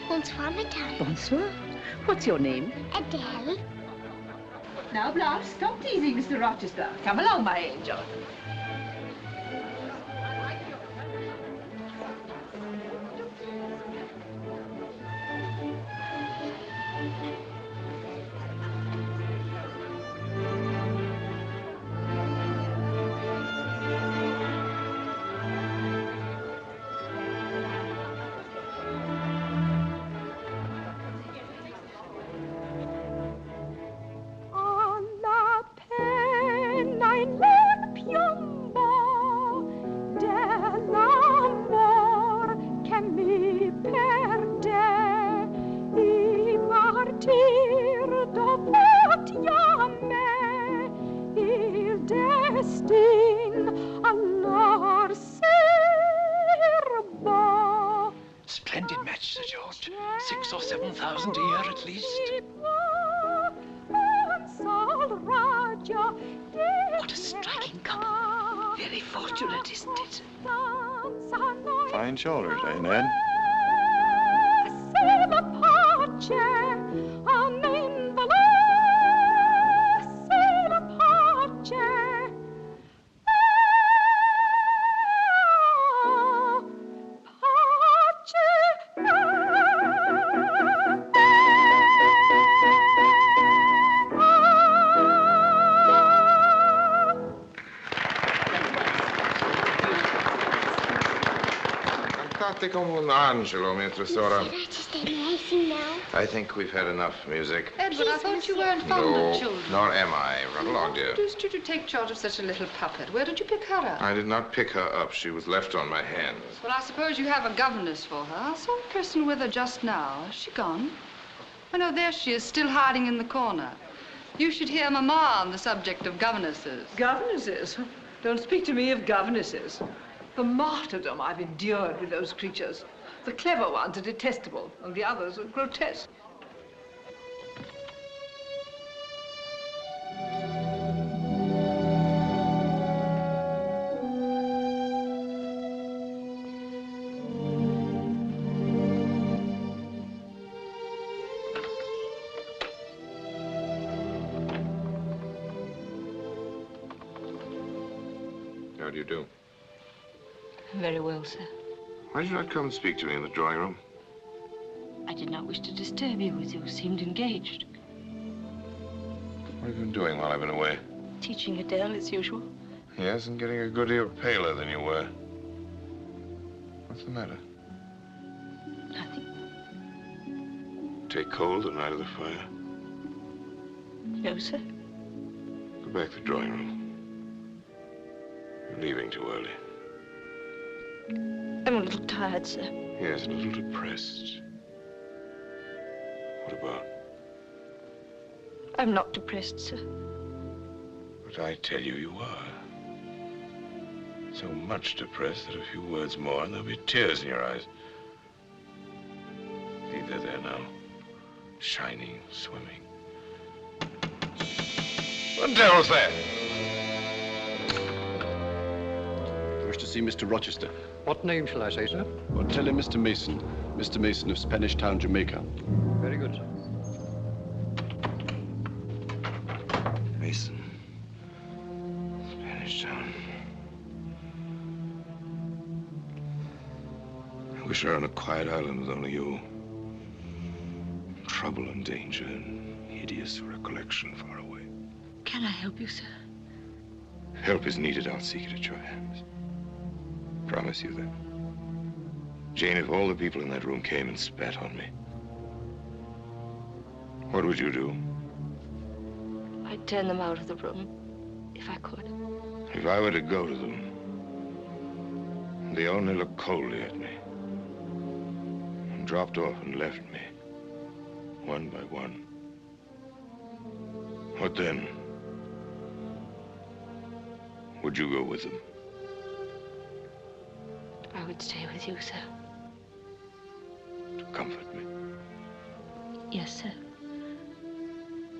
Bonsoir, madame. Bonsoir. What's your name? Adele. Now, Blanche, stop teasing Mr. Rochester. Come along, my angel. Splendid match, Sir George. 6,000 or 7,000 a year at least. What a striking couple. Very fortunate, isn't it? Fine shoulders, eh, Ned? Fate come un angelo mentre sora. Stay nice now. I think we've had enough music. Edward, I thought you weren't fond No, of children. nor am I. Run along, dear. What induced you to take charge of such a little puppet? Where did you pick her up? I did not pick her up. She was left on my hands. Well, I suppose you have a governess for her. I saw a person with her just now. Is she gone? Oh, no, there she is, still hiding in the corner. You should hear Mama on the subject of governesses. Governesses? Don't speak to me of governesses. The martyrdom I've endured with those creatures. The clever ones are detestable, and the others are grotesque. How do you do? Very well, sir. Why did you not come and speak to me in the drawing room? I did not wish to disturb you as you seemed engaged. What have you been doing while I've been away? Teaching Adele as usual. Yes, and getting a good deal paler than you were. What's the matter? Nothing. Take cold the night of the fire? No, sir. Go back to the drawing room. You're leaving too early. I'm a little tired, sir. Yes, a little depressed. What about? I'm not depressed, sir. But I tell you, you are. So much depressed that a few words more and there'll be tears in your eyes. See, they're there now. Shining, swimming. What the devil's that? I wish to see Mr. Rochester. What name shall I say, sir? Well, tell him Mr. Mason. Mr. Mason of Spanish Town, Jamaica. Very good, sir. Mason. Spanish Town. I wish I were on a quiet island with only you. Trouble and danger and hideous recollection far away. Can I help you, sir? Help is needed. I'll seek it at your hands. Promise you that. Jane, if all the people in that room came and spat on me, what would you do? I'd turn them out of the room, if I could. If I were to go to them, they only looked coldly at me and dropped off and left me, one by one. What then? Would you go with them? I would stay with you, sir. To comfort me? Yes, sir.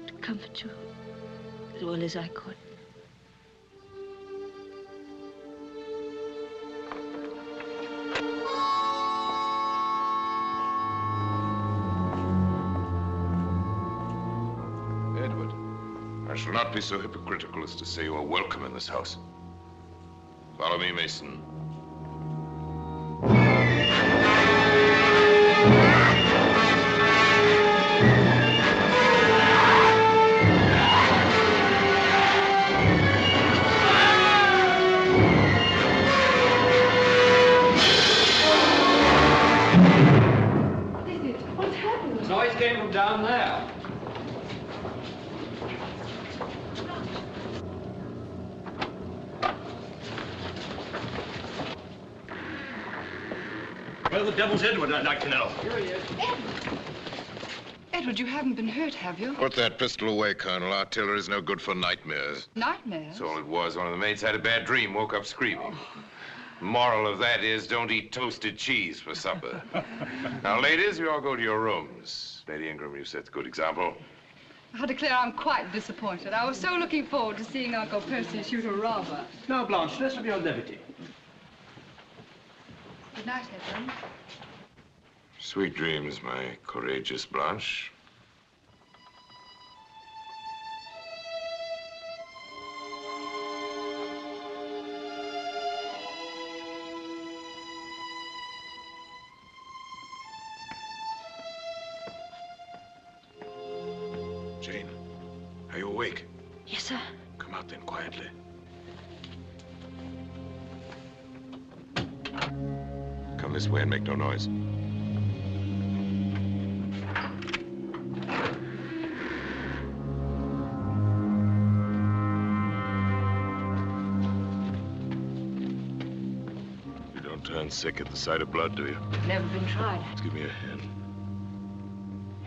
To comfort you as well as I could. Edward, I shall not be so hypocritical as to say you are welcome in this house. Follow me, Mason. Noise came from down there. Where the devil's Edward, I'd like to know. Here he is. Edward, you haven't been hurt, have you? Put that pistol away, Colonel. Artillery's no good for nightmares. Nightmares? That's all it was. One of the maids had a bad dream, woke up screaming. Moral of that is, don't eat toasted cheese for supper. Now, ladies, you all go to your rooms. Lady Ingram, you set the good example. I declare I'm quite disappointed. I was so looking forward to seeing Uncle Percy shoot a robber. Now, Blanche, less of your levity. Good night, Edward. Sweet dreams, my courageous Blanche. Jane, are you awake? Yes, sir. Come out then, quietly. Come down this way and make no noise. You don't turn sick at the sight of blood, do you? Never been tried. Just give me a hand.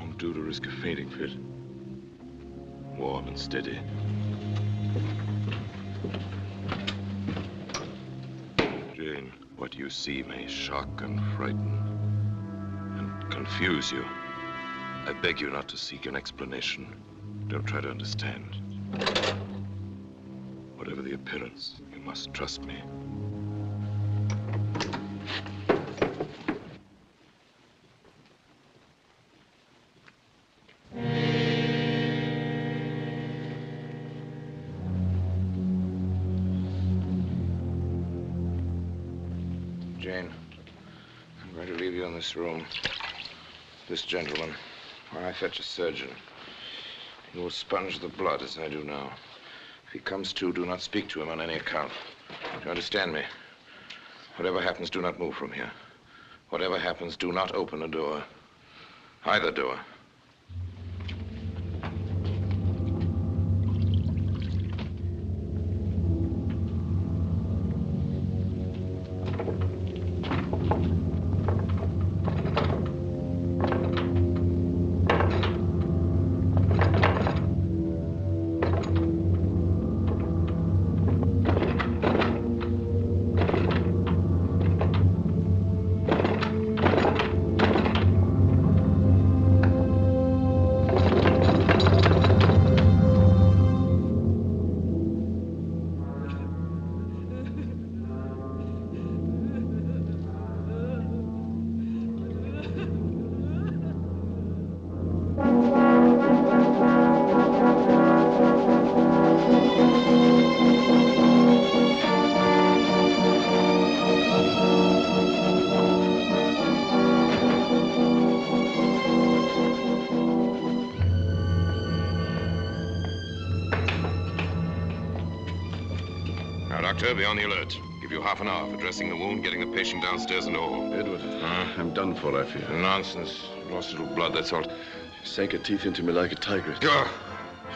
Won't do to risk a fainting fit. Warm and steady. Jane, what you see may shock and frighten and confuse you. I beg you not to seek an explanation. Don't try to understand. Whatever the appearance, you must trust me. Jane, I'm going to leave you in this room. This gentleman, while I fetch a surgeon. He will sponge the blood as I do now. If he comes to, do not speak to him on any account. Do you understand me? Whatever happens, do not move from here. Whatever happens, do not open a door. Either door. Doctor, be on the alert. Give you half an hour for dressing the wound, getting the patient downstairs and all. Edward, I'm done for, I fear. Nonsense. Lost a little blood, that's all. She sank her teeth into me like a tigress. Go.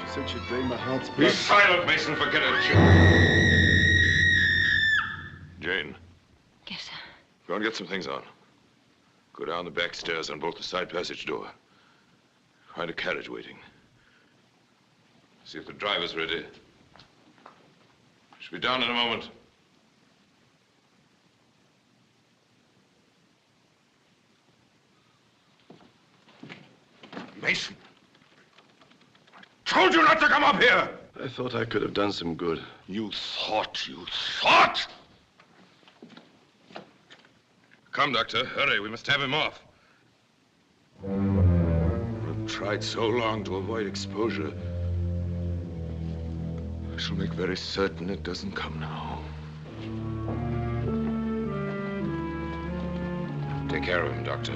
She said she'd drain my heart's blood. Be silent, Mason. Forget it. Jane. Yes, sir. Go and get some things on. Go down the back stairs and bolt the side passage door. Find a carriage waiting. See if the driver's ready. She'll be down in a moment. Mason! I told you not to come up here! I thought I could have done some good. You thought! Come, Doctor, hurry. We must have him off. I've tried so long to avoid exposure. I shall make very certain it doesn't come now. Take care of him, Doctor.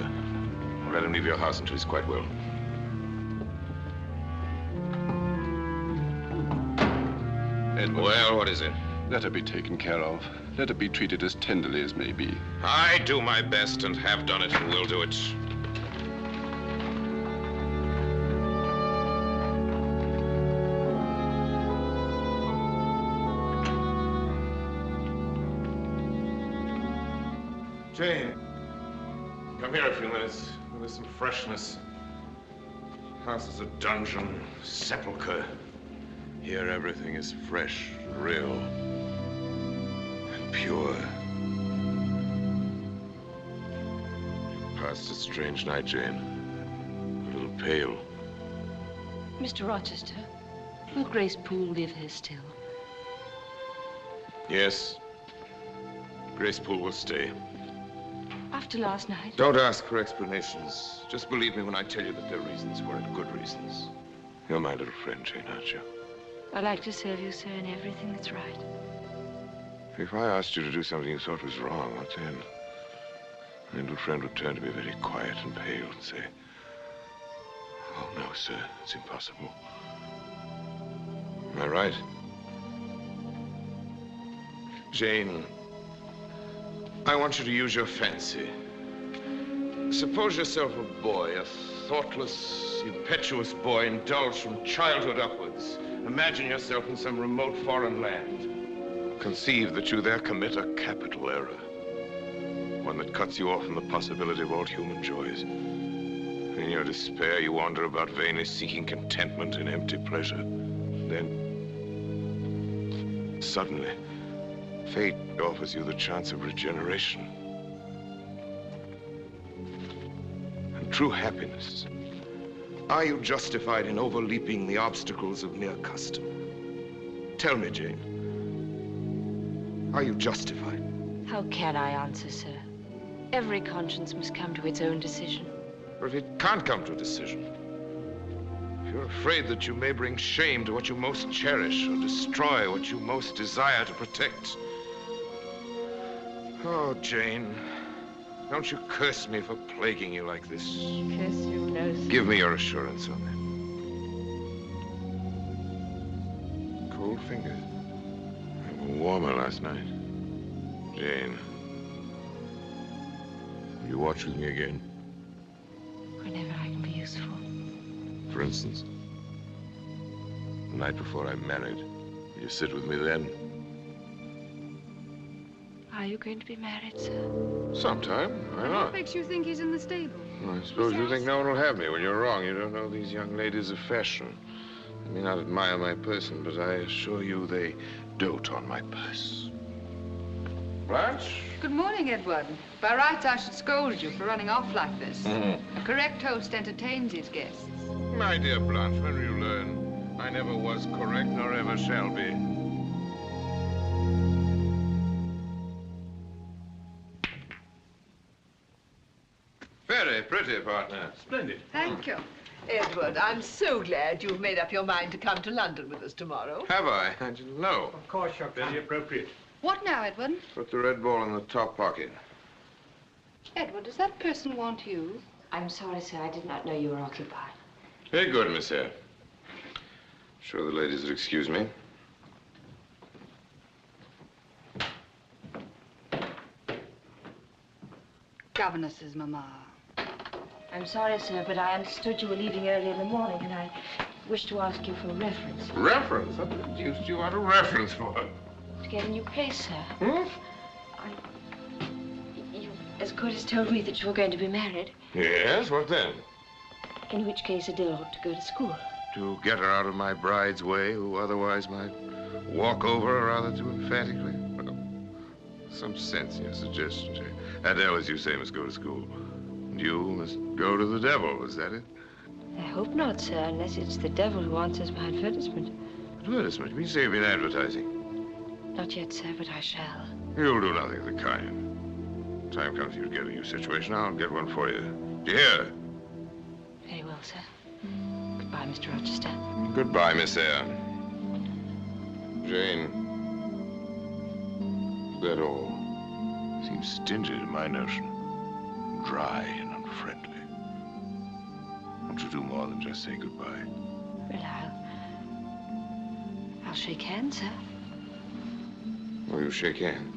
Let him leave your house until he's quite well. Edward. Well, what is it? Let her be taken care of. Let her be treated as tenderly as may be. I do my best and have done it and will do it. Jane, come here a few minutes. There's some freshness. House is a dungeon, sepulcher. Here everything is fresh, real, and pure. You passed a strange night, Jane. A little pale. Mr. Rochester, will Grace Poole live here still? Yes. Grace Poole will stay. After last night? Don't ask for explanations. Just believe me when I tell you that their reasons for it, good reasons. You're my little friend, Jane, aren't you? I like to serve you, sir, in everything that's right. If I asked you to do something you thought was wrong, what then? My little friend would turn to me very quiet and pale and say, "Oh, no, sir, it's impossible." Am I right? Jane, I want you to use your fancy. Suppose yourself a boy, a thoughtless, impetuous boy, indulged from childhood upwards. Imagine yourself in some remote foreign land. Conceive that you there commit a capital error. One that cuts you off from the possibility of all human joys. In your despair, you wander about vainly seeking contentment in empty pleasure. Then, suddenly, fate offers you the chance of regeneration. And true happiness. Are you justified in overleaping the obstacles of mere custom? Tell me, Jane. Are you justified? How can I answer, sir? Every conscience must come to its own decision. Or if it can't come to a decision, if you're afraid that you may bring shame to what you most cherish or destroy what you most desire to protect. Oh, Jane, don't you curse me for plaguing you like this. Curse you, no, sir. Give me your assurance on that. Cold fingers. They were warmer last night. Jane, will you watch with me again? Whenever I can be useful. For instance, the night before I'm married, will you sit with me then? Are you going to be married, sir? Sometime. Why What not? makes you think he's in the stable? Well, I suppose you think no one will have me. Well, you're wrong. You don't know these young ladies of fashion. They may not admire my person, but I assure you they dote on my purse. Blanche? Good morning, Edward. By rights, I should scold you for running off like this. A correct host entertains his guests. My dear Blanche, when will you learn? I never was correct, nor ever shall be. Very pretty, partner. Splendid. Thank you. Edward, I'm so glad you've made up your mind to come to London with us tomorrow. Have I? I didn't know. Of course, you're very appropriate. What now, Edward? Put the red ball in the top pocket. Edward, does that person want you? I'm sorry, sir. I did not know you were occupied. Very good, Miss Eyre. Sure the ladies will excuse me. Governesses, Mamma. I'm sorry, sir, but I understood you were leaving early in the morning, and I wish to ask you for a reference. Reference? What the deuce do you want a reference for? To get a new place, sir. Hmm? You as good as told me that you were going to be married. Yes, what then? In which case, Adele ought to go to school. To get her out of my bride's way, who otherwise might walk over her rather too emphatically? Well, some sense in your suggestion, Jane. Adele, as you say, must go to school. And you must go to the devil, is that it? I hope not, sir, unless it's the devil who answers my advertisement. Advertisement? You mean say you've been advertising? Not yet, sir, but I shall. You'll do nothing of the kind. Time comes for you to get a new situation, I'll get one for you. Do you hear? Very well, sir. Goodbye, Mr. Rochester. Goodbye, Miss Eyre. Jane, that all seems stingy to my notion. Dry and unfriendly. Won't you do more than just say goodbye? Well, I'll shake hands, sir. Will you shake hands?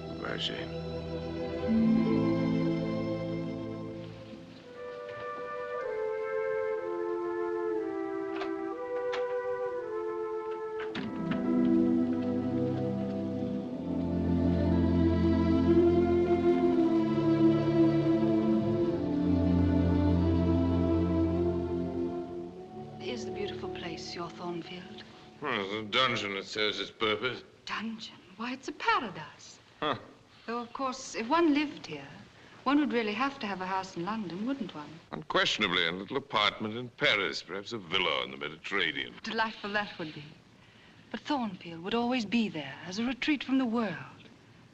Goodbye, Jane. Is the beautiful place your Thornfield? Well, it's a dungeon that serves its purpose. Dungeon? Why, it's a paradise. Huh. Though, of course, if one lived here, one would really have to have a house in London, wouldn't one? Unquestionably, a little apartment in Paris, perhaps a villa in the Mediterranean. Delightful that would be. But Thornfield would always be there as a retreat from the world,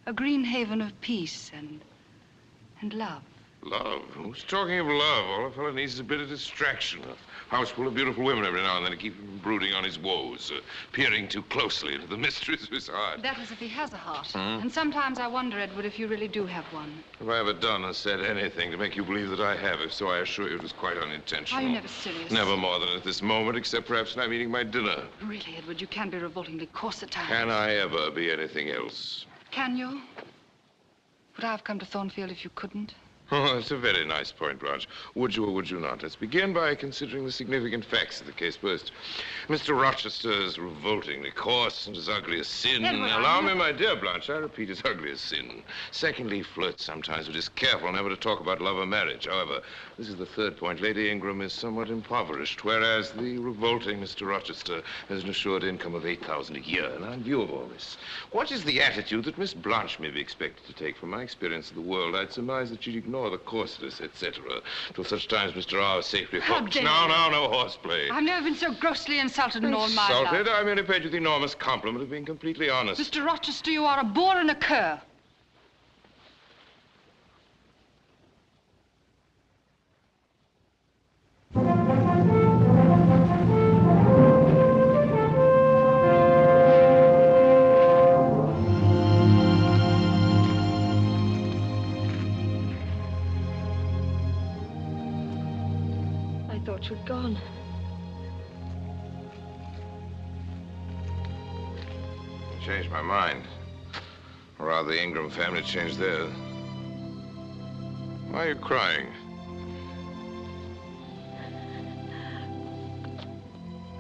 a green haven of peace and love. Love? Who's talking of love? All a fellow needs is a bit of distraction. A house full of beautiful women every now and then to keep him brooding on his woes, peering too closely into the mysteries of his heart. That is if he has a heart. Hmm? And sometimes I wonder, Edward, if you really do have one. Have I ever done or said anything to make you believe that I have? If so, I assure you it was quite unintentional. Are you never serious? Never more than at this moment, except perhaps when I'm eating my dinner. Really, Edward, you can be revoltingly coarse at times. Can I ever be anything else? Can you? Would I have come to Thornfield if you couldn't? Oh, that's a very nice point, Blanche. Would you or would you not? Let's begin by considering the significant facts of the case first. Mr. Rochester is revoltingly coarse and as ugly as sin. Edward, Allow me, my dear Blanche, I repeat, as ugly as sin. Secondly, he flirts sometimes, but is careful never to talk about love or marriage. However, this is the third point. Lady Ingram is somewhat impoverished, whereas the revolting Mr. Rochester has an assured income of $8,000 a year. Now, in view of all this, what is the attitude that Miss Blanche may be expected to take? From my experience of the world, I'd surmise that she'd ignore the coarseness, etc., till such times Mr. R. is safely focused. Now, no horseplay. I've never been so grossly insulted in all my life. Insulted? I merely paid you the enormous compliment of being completely honest. Mr. Rochester, you are a bore and a cur. You'd gone. Changed my mind. Or rather, the Ingram family changed theirs. Why are you crying?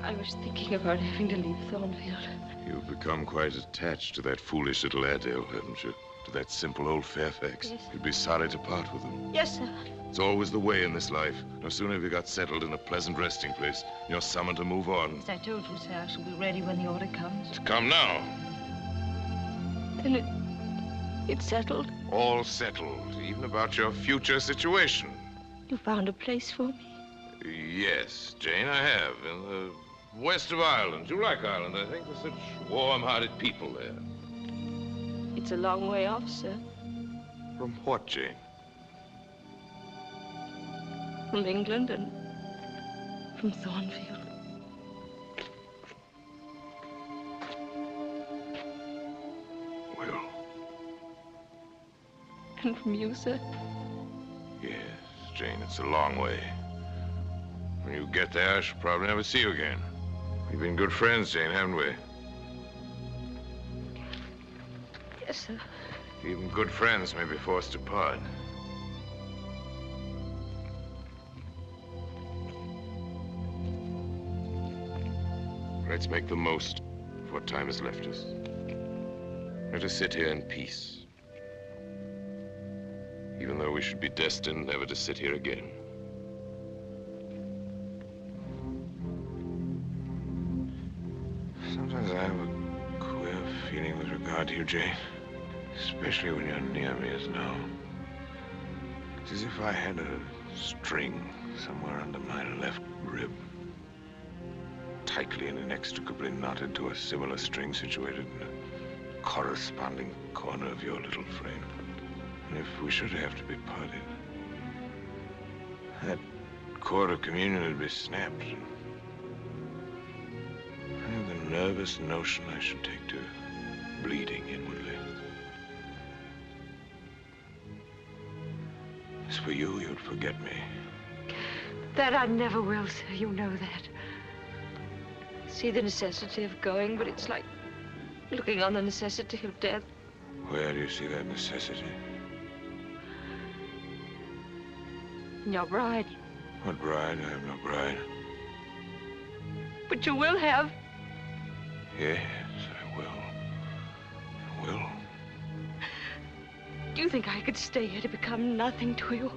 I was thinking about having to leave Thornfield. You've become quite attached to that foolish little Adele, haven't you? To that simple old Fairfax. Yes. You'd be sorry to part with him. Yes, sir. It's always the way in this life. No sooner have you got settled in a pleasant resting place, you're summoned to move on. As I told you, sir, I shall be ready when the order comes. To come now. Then it's settled? All settled, even about your future situation. You found a place for me? Yes, Jane, I have. In the west of Ireland. You like Ireland, I think. There's such warm-hearted people there. It's a long way off, sir. From what, Jane? From England and from Thornfield. Well. And from you, sir? Yes, Jane, it's a long way. When you get there, I shall probably never see you again. We've been good friends, Jane, haven't we? Yes, sir. Even good friends may be forced to part. Let's make the most of what time has left us. Let us sit here in peace, even though we should be destined never to sit here again. Sometimes I have a queer feeling with regard to you, Jane, especially when you're near me as now. It's as if I had a string somewhere under my left rib, tightly and inextricably knotted to a similar string situated in a corresponding corner of your little frame. And if we should have to be parted, that cord of communion would be snapped. And I have the nervous notion I should take to bleeding inwardly. As for you, you'd forget me. That I never will, sir. You know that. See the necessity of going, but it's like looking on the necessity of death. Where do you see that necessity? In your bride. What bride? I have no bride. But you will have. Yes, I will. I will. Do you think I could stay here to become nothing to you?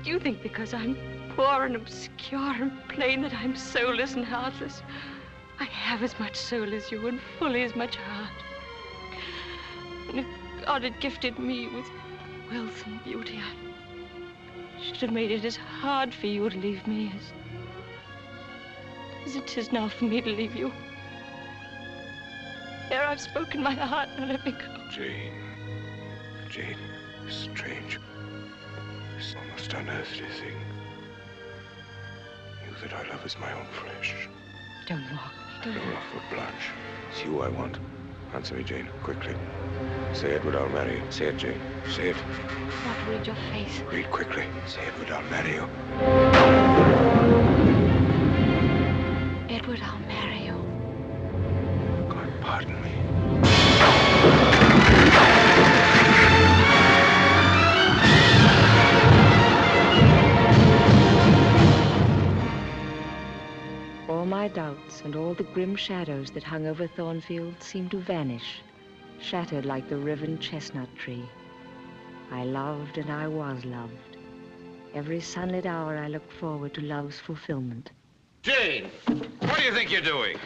Do you think because I'm poor and obscure and plain that I'm soulless and heartless? I have as much soul as you and fully as much heart. And if God had gifted me with wealth and beauty, I should have made it as hard for you to leave me as it is now for me to leave you. There I've spoken my heart, now let me go. Jane. Jane, strange. this almost unearthly thing. You that I love as my own flesh. Don't walk. Don't No, walk. for Blanche. It's you I want. Answer me, Jane, quickly. Say Edward, I'll marry you. Say it, Jane. Say it. Not read your face. Read quickly. Say Edward, I'll marry you. Edward, I'll marry you. God, pardon me. All my doubts and all the grim shadows that hung over Thornfield seemed to vanish, shattered like the riven chestnut tree. I loved and I was loved. Every sunlit hour I looked forward to love's fulfillment. Jane, what do you think you're doing?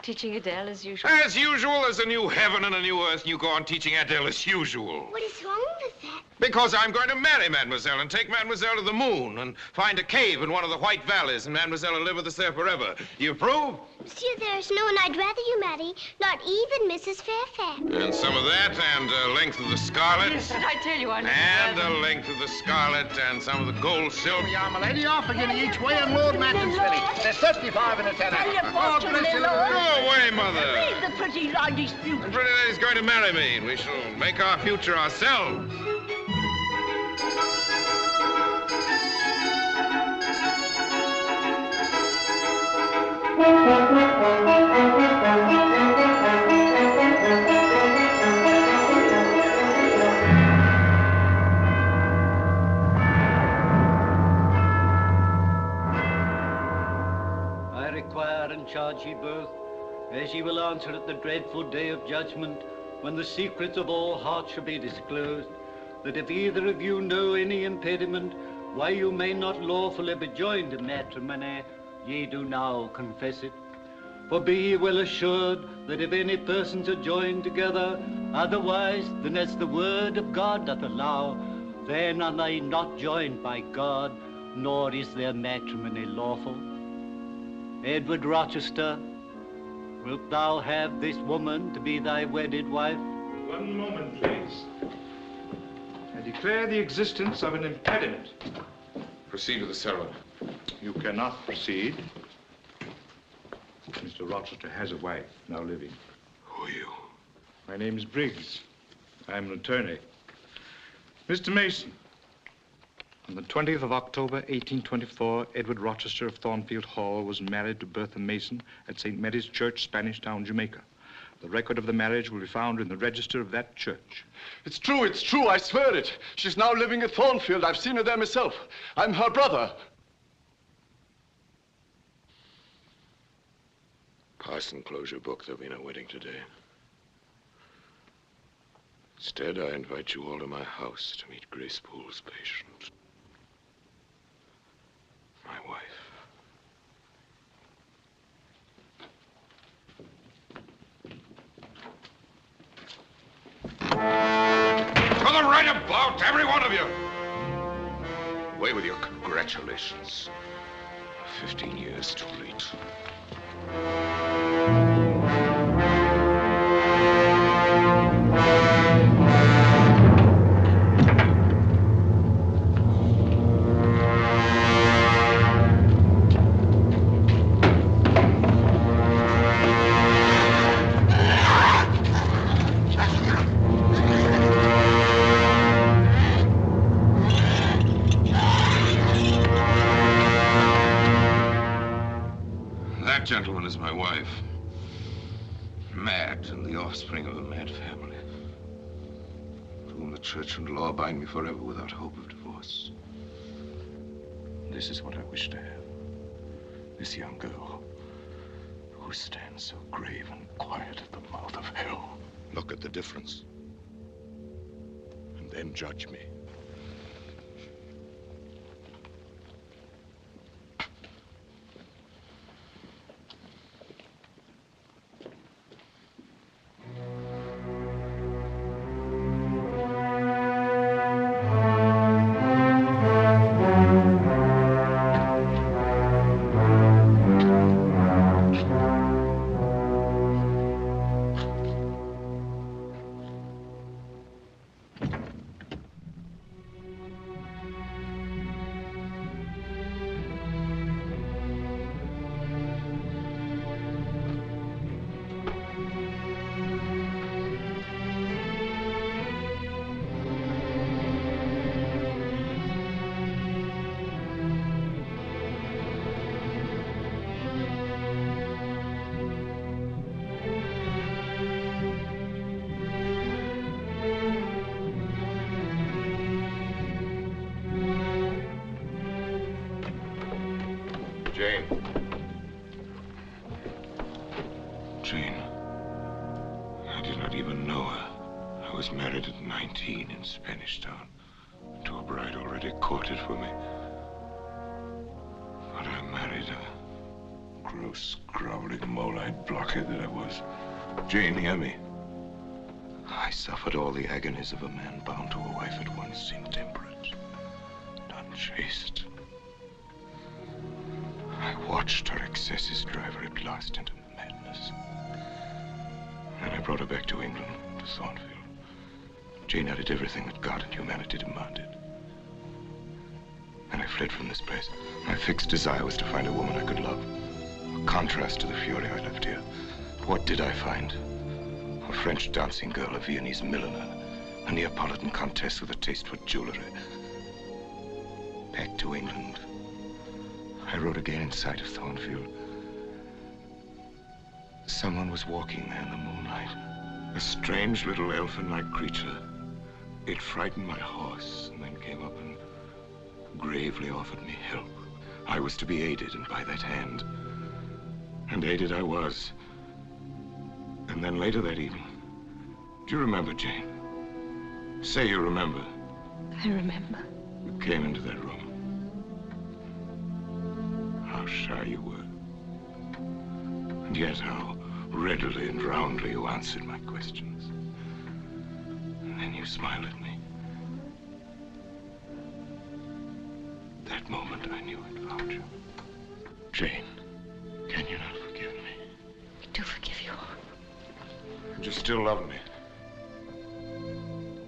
Teaching Adele as usual. As usual, there's a new heaven and a new earth, and you go on teaching Adele as usual. What is wrong with that? Because I'm going to marry Mademoiselle and take Mademoiselle to the moon and find a cave in one of the White Valleys, and Mademoiselle will live with us there forever. You approve? Monsieur, there is no one I'd rather you marry, not even Mrs. Fairfax. And some of that, and a length of the scarlet. Yes, I tell you, I And a length of the scarlet, and some of the gold silk. Yeah, my lady, off a guinea each way and Lord Manton's filly. There's 35 in a tenner. Oh, bless you, Go away, Mother. Leave the pretty lady's The pretty lady's going to marry me, and we shall make our future ourselves. I require and charge ye both, as ye will answer at the dreadful day of judgment, when the secrets of all hearts shall be disclosed, that if either of you know any impediment why you may not lawfully be joined in matrimony, ye do now confess it. For be ye well assured that if any persons are joined together otherwise than as the word of God doth allow, then are they not joined by God, nor is their matrimony lawful. Edward Rochester, wilt thou have this woman to be thy wedded wife? One moment, please. I declare the existence of an impediment. Proceed to the ceremony. You cannot proceed. Mr. Rochester has a wife now living. Who are you? My name is Briggs. I am an attorney. Mr. Mason, on the 20th of October, 1824, Edward Rochester of Thornfield Hall was married to Bertha Mason at St. Mary's Church, Spanish Town, Jamaica. The record of the marriage will be found in the register of that church. It's true, I swear it. She's now living at Thornfield. I've seen her there myself. I'm her brother. Parson, close your book. There'll be no wedding today. Instead, I invite you all to my house to meet Grace Poole's patient. My wife. To the right about, every one of you! Away with your congratulations. 15 years too late. That gentleman is my wife. Mad and the offspring of a mad family. To whom the church and law bind me forever without hope of divorce. This is what I wish to have. This young girl who stands so grave and quiet at the mouth of hell. Look at the difference. And then judge me. Jane. Jane. I did not even know her. I was married at 19 in Spanish Town to a bride already courted for me. But I married a gross, groveling, mole-eyed blockhead that I was. Jane, hear me. I suffered all the agonies of a man bound to a wife at once intemperate and unchaste. I watched her excesses drive her at last into madness. And I brought her back to England, to Thornfield. Jane added everything that God and humanity demanded. And I fled from this place. My fixed desire was to find a woman I could love. A contrast to the fury I left here. What did I find? A French dancing girl, a Viennese milliner, a Neapolitan countess with a taste for jewelry. Back to England. I rode again in sight of Thornfield. Someone was walking there in the moonlight. A strange little elfin-like creature. It frightened my horse and then came up and gravely offered me help. I was to be aided, and by that hand. And aided I was. And then later that evening, do you remember, Jane? Say you remember. I remember. You came into that room. How shy you were. And yet how readily and roundly you answered my questions. And then you smiled at me. That moment I knew I'd found you. Jane, can you not forgive me? I do forgive you. And you still love me?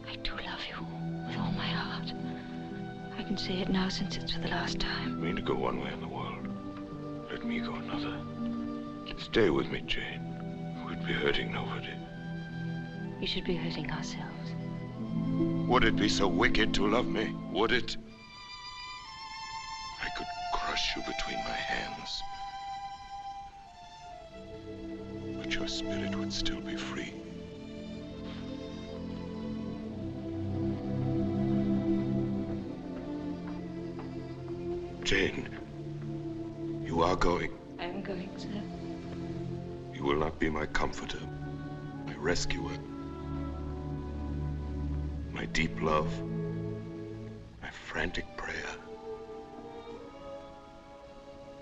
I do love you with all my heart. I can say it now since it's for the last time. You mean to go one way in the world. Let me go another. Stay with me, Jane. We'd be hurting nobody. We should be hurting ourselves. Would it be so wicked to love me? Would it? I could crush you between my hands. But your spirit would still be free. Jane, you are going. I am going, sir. You will not be my comforter, my rescuer, my deep love, my frantic prayer.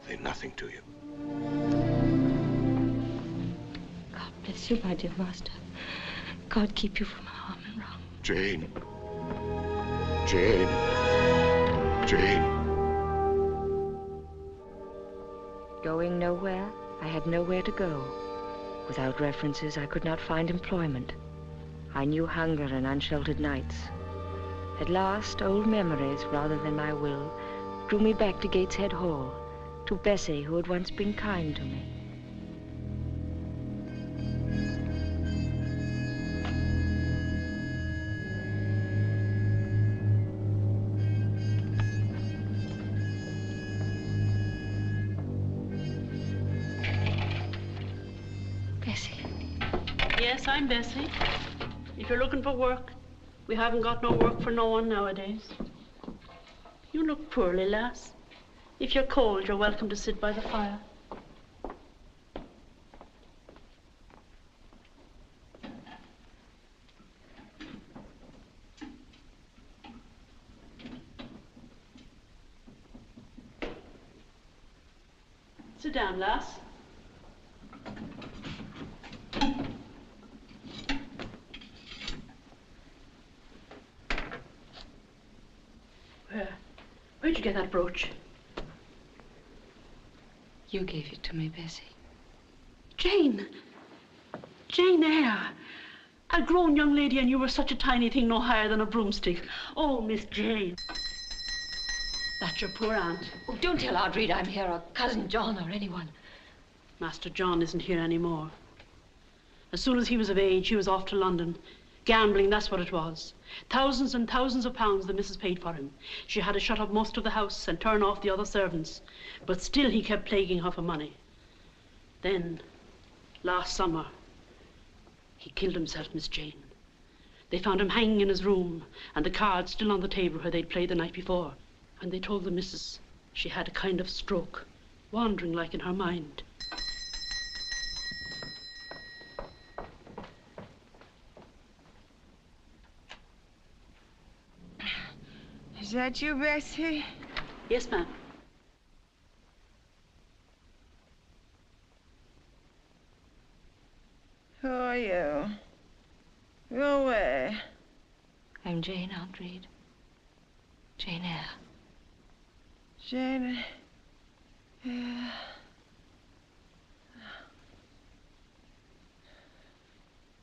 They're nothing to you. God bless you, my dear master. God keep you from harm and wrong. Jane. Jane. Jane. Going nowhere, I had nowhere to go. Without references, I could not find employment. I knew hunger and unsheltered nights. At last, old memories, rather than my will, drew me back to Gateshead Hall, to Bessie, who had once been kind to me. Yes, I'm Bessie. If you're looking for work, we haven't got no work for no one nowadays. You look poorly, lass. If you're cold, you're welcome to sit by the fire. Sit down, lass. Where'd you get that brooch? You gave it to me, Bessie. Jane! Jane Eyre! A grown young lady, and you were such a tiny thing, no higher than a broomstick. Oh, Miss Jane. That's your poor aunt. Oh, don't tell Audrey I'm here, or Cousin John, or anyone. Master John isn't here anymore. As soon as he was of age, he was off to London. Gambling, that's what it was. Thousands and thousands of pounds the missus paid for him. She had to shut up most of the house and turn off the other servants. But still he kept plaguing her for money. Then, last summer, he killed himself, Miss Jane. They found him hanging in his room, and the cards still on the table where they'd played the night before. And they told the missus she had a kind of stroke. wandering like in her mind. Is that you, Bessie? Yes, ma'am. Who are you? Go away. I'm Jane, Aunt Reed. Jane Eyre. Jane. Yeah.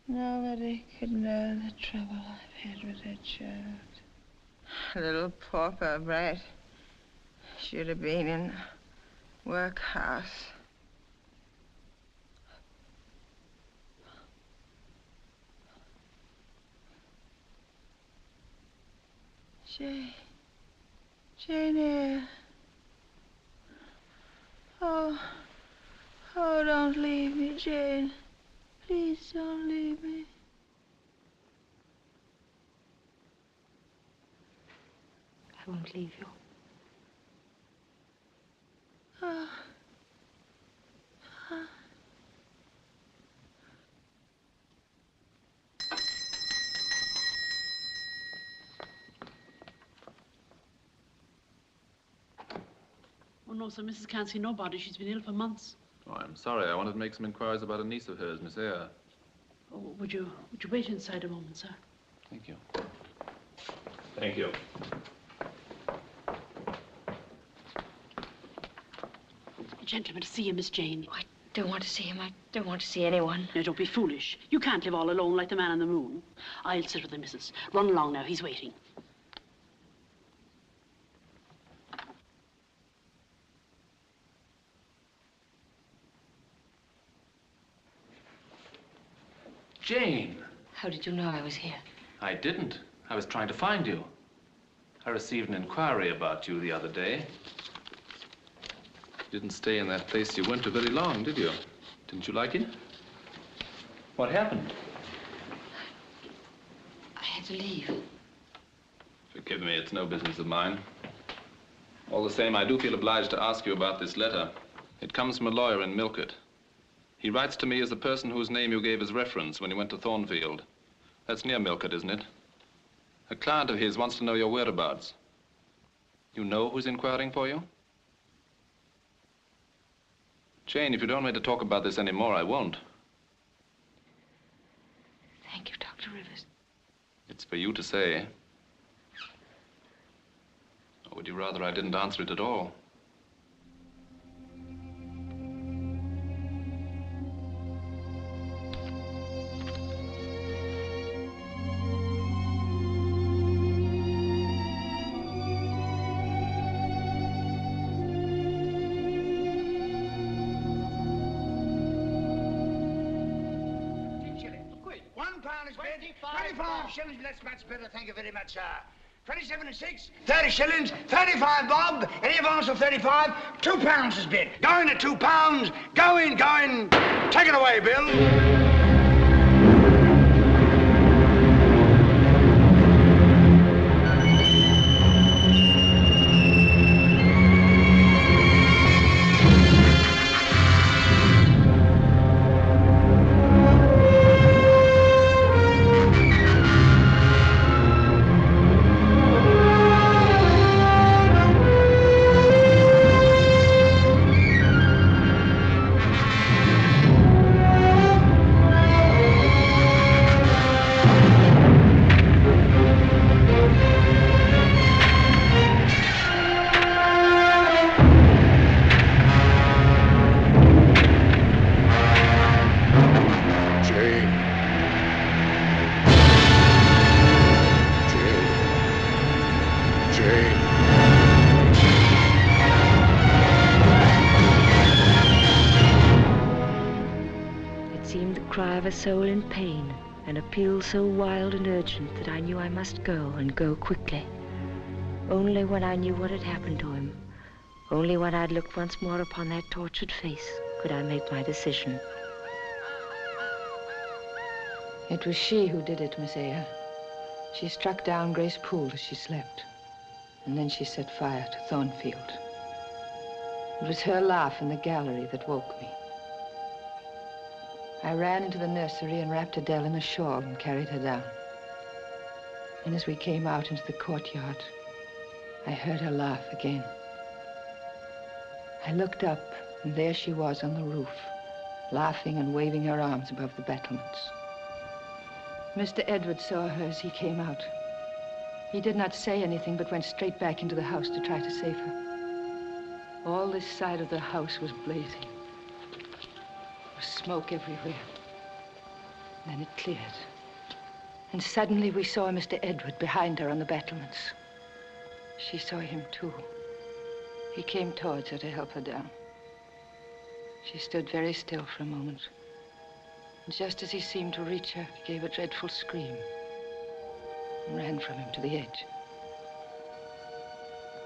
Nobody could know the trouble I've had with that child. Little pauper brat. Should have been in workhouse. Jane Eyre. Oh, don't leave me, Jane. Please don't leave me. I won't leave you. Oh, no, sir, Mrs. can't see nobody. She's been ill for months. Oh, I'm sorry. I wanted to make some inquiries about a niece of hers, Miss Eyre. Oh, would you wait inside a moment, sir? Thank you. Thank you. A gentleman to see you, Miss Jane. I don't want to see him. I don't want to see anyone. Now, don't be foolish. You can't live all alone like the man on the moon. I'll sit with the missus. Run along now. He's waiting. Jane! How did you know I was here? I didn't. I was trying to find you. I received an inquiry about you the other day. You didn't stay in that place you went to very long, did you? Didn't you like it? What happened? I had to leave. Forgive me, it's no business of mine. All the same, I do feel obliged to ask you about this letter. It comes from a lawyer in Milcott. He writes to me as the person whose name you gave as reference when you went to Thornfield. That's near Milcott, isn't it? A client of his wants to know your whereabouts. You know who's inquiring for you? Jane, if you don't want me to talk about this anymore, I won't. Thank you, Dr. Rivers. It's for you to say. Or would you rather I didn't answer it at all? £25, that's much better, thank you very much, sir. 27 and 6, 30 shillings, 35 bob, any advance of 35, £2 is bid. Going at £2, going, take it away, Bill. A soul in pain, an appeal so wild and urgent that I knew I must go, and go quickly. Only when I knew what had happened to him, only when I'd looked once more upon that tortured face, could I make my decision. It was she who did it, Miss Eyre. She struck down Grace Poole as she slept, and then she set fire to Thornfield. It was her laugh in the gallery that woke me. I ran into the nursery and wrapped Adele in a shawl and carried her down. And as we came out into the courtyard, I heard her laugh again. I looked up, and there she was on the roof, laughing and waving her arms above the battlements. Mr. Edward saw her as he came out. He did not say anything, but went straight back into the house to try to save her. All this side of the house was blazing. There was smoke everywhere. And then it cleared. And suddenly we saw Mr. Edward behind her on the battlements. She saw him too. He came towards her to help her down. She stood very still for a moment. And just as he seemed to reach her, he gave a dreadful scream and ran from him to the edge.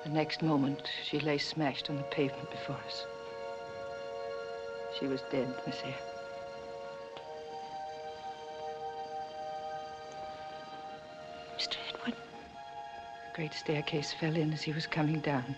The next moment, she lay smashed on the pavement before us. She was dead, Miss Eyre. Mr. Edward? The great staircase fell in as he was coming down.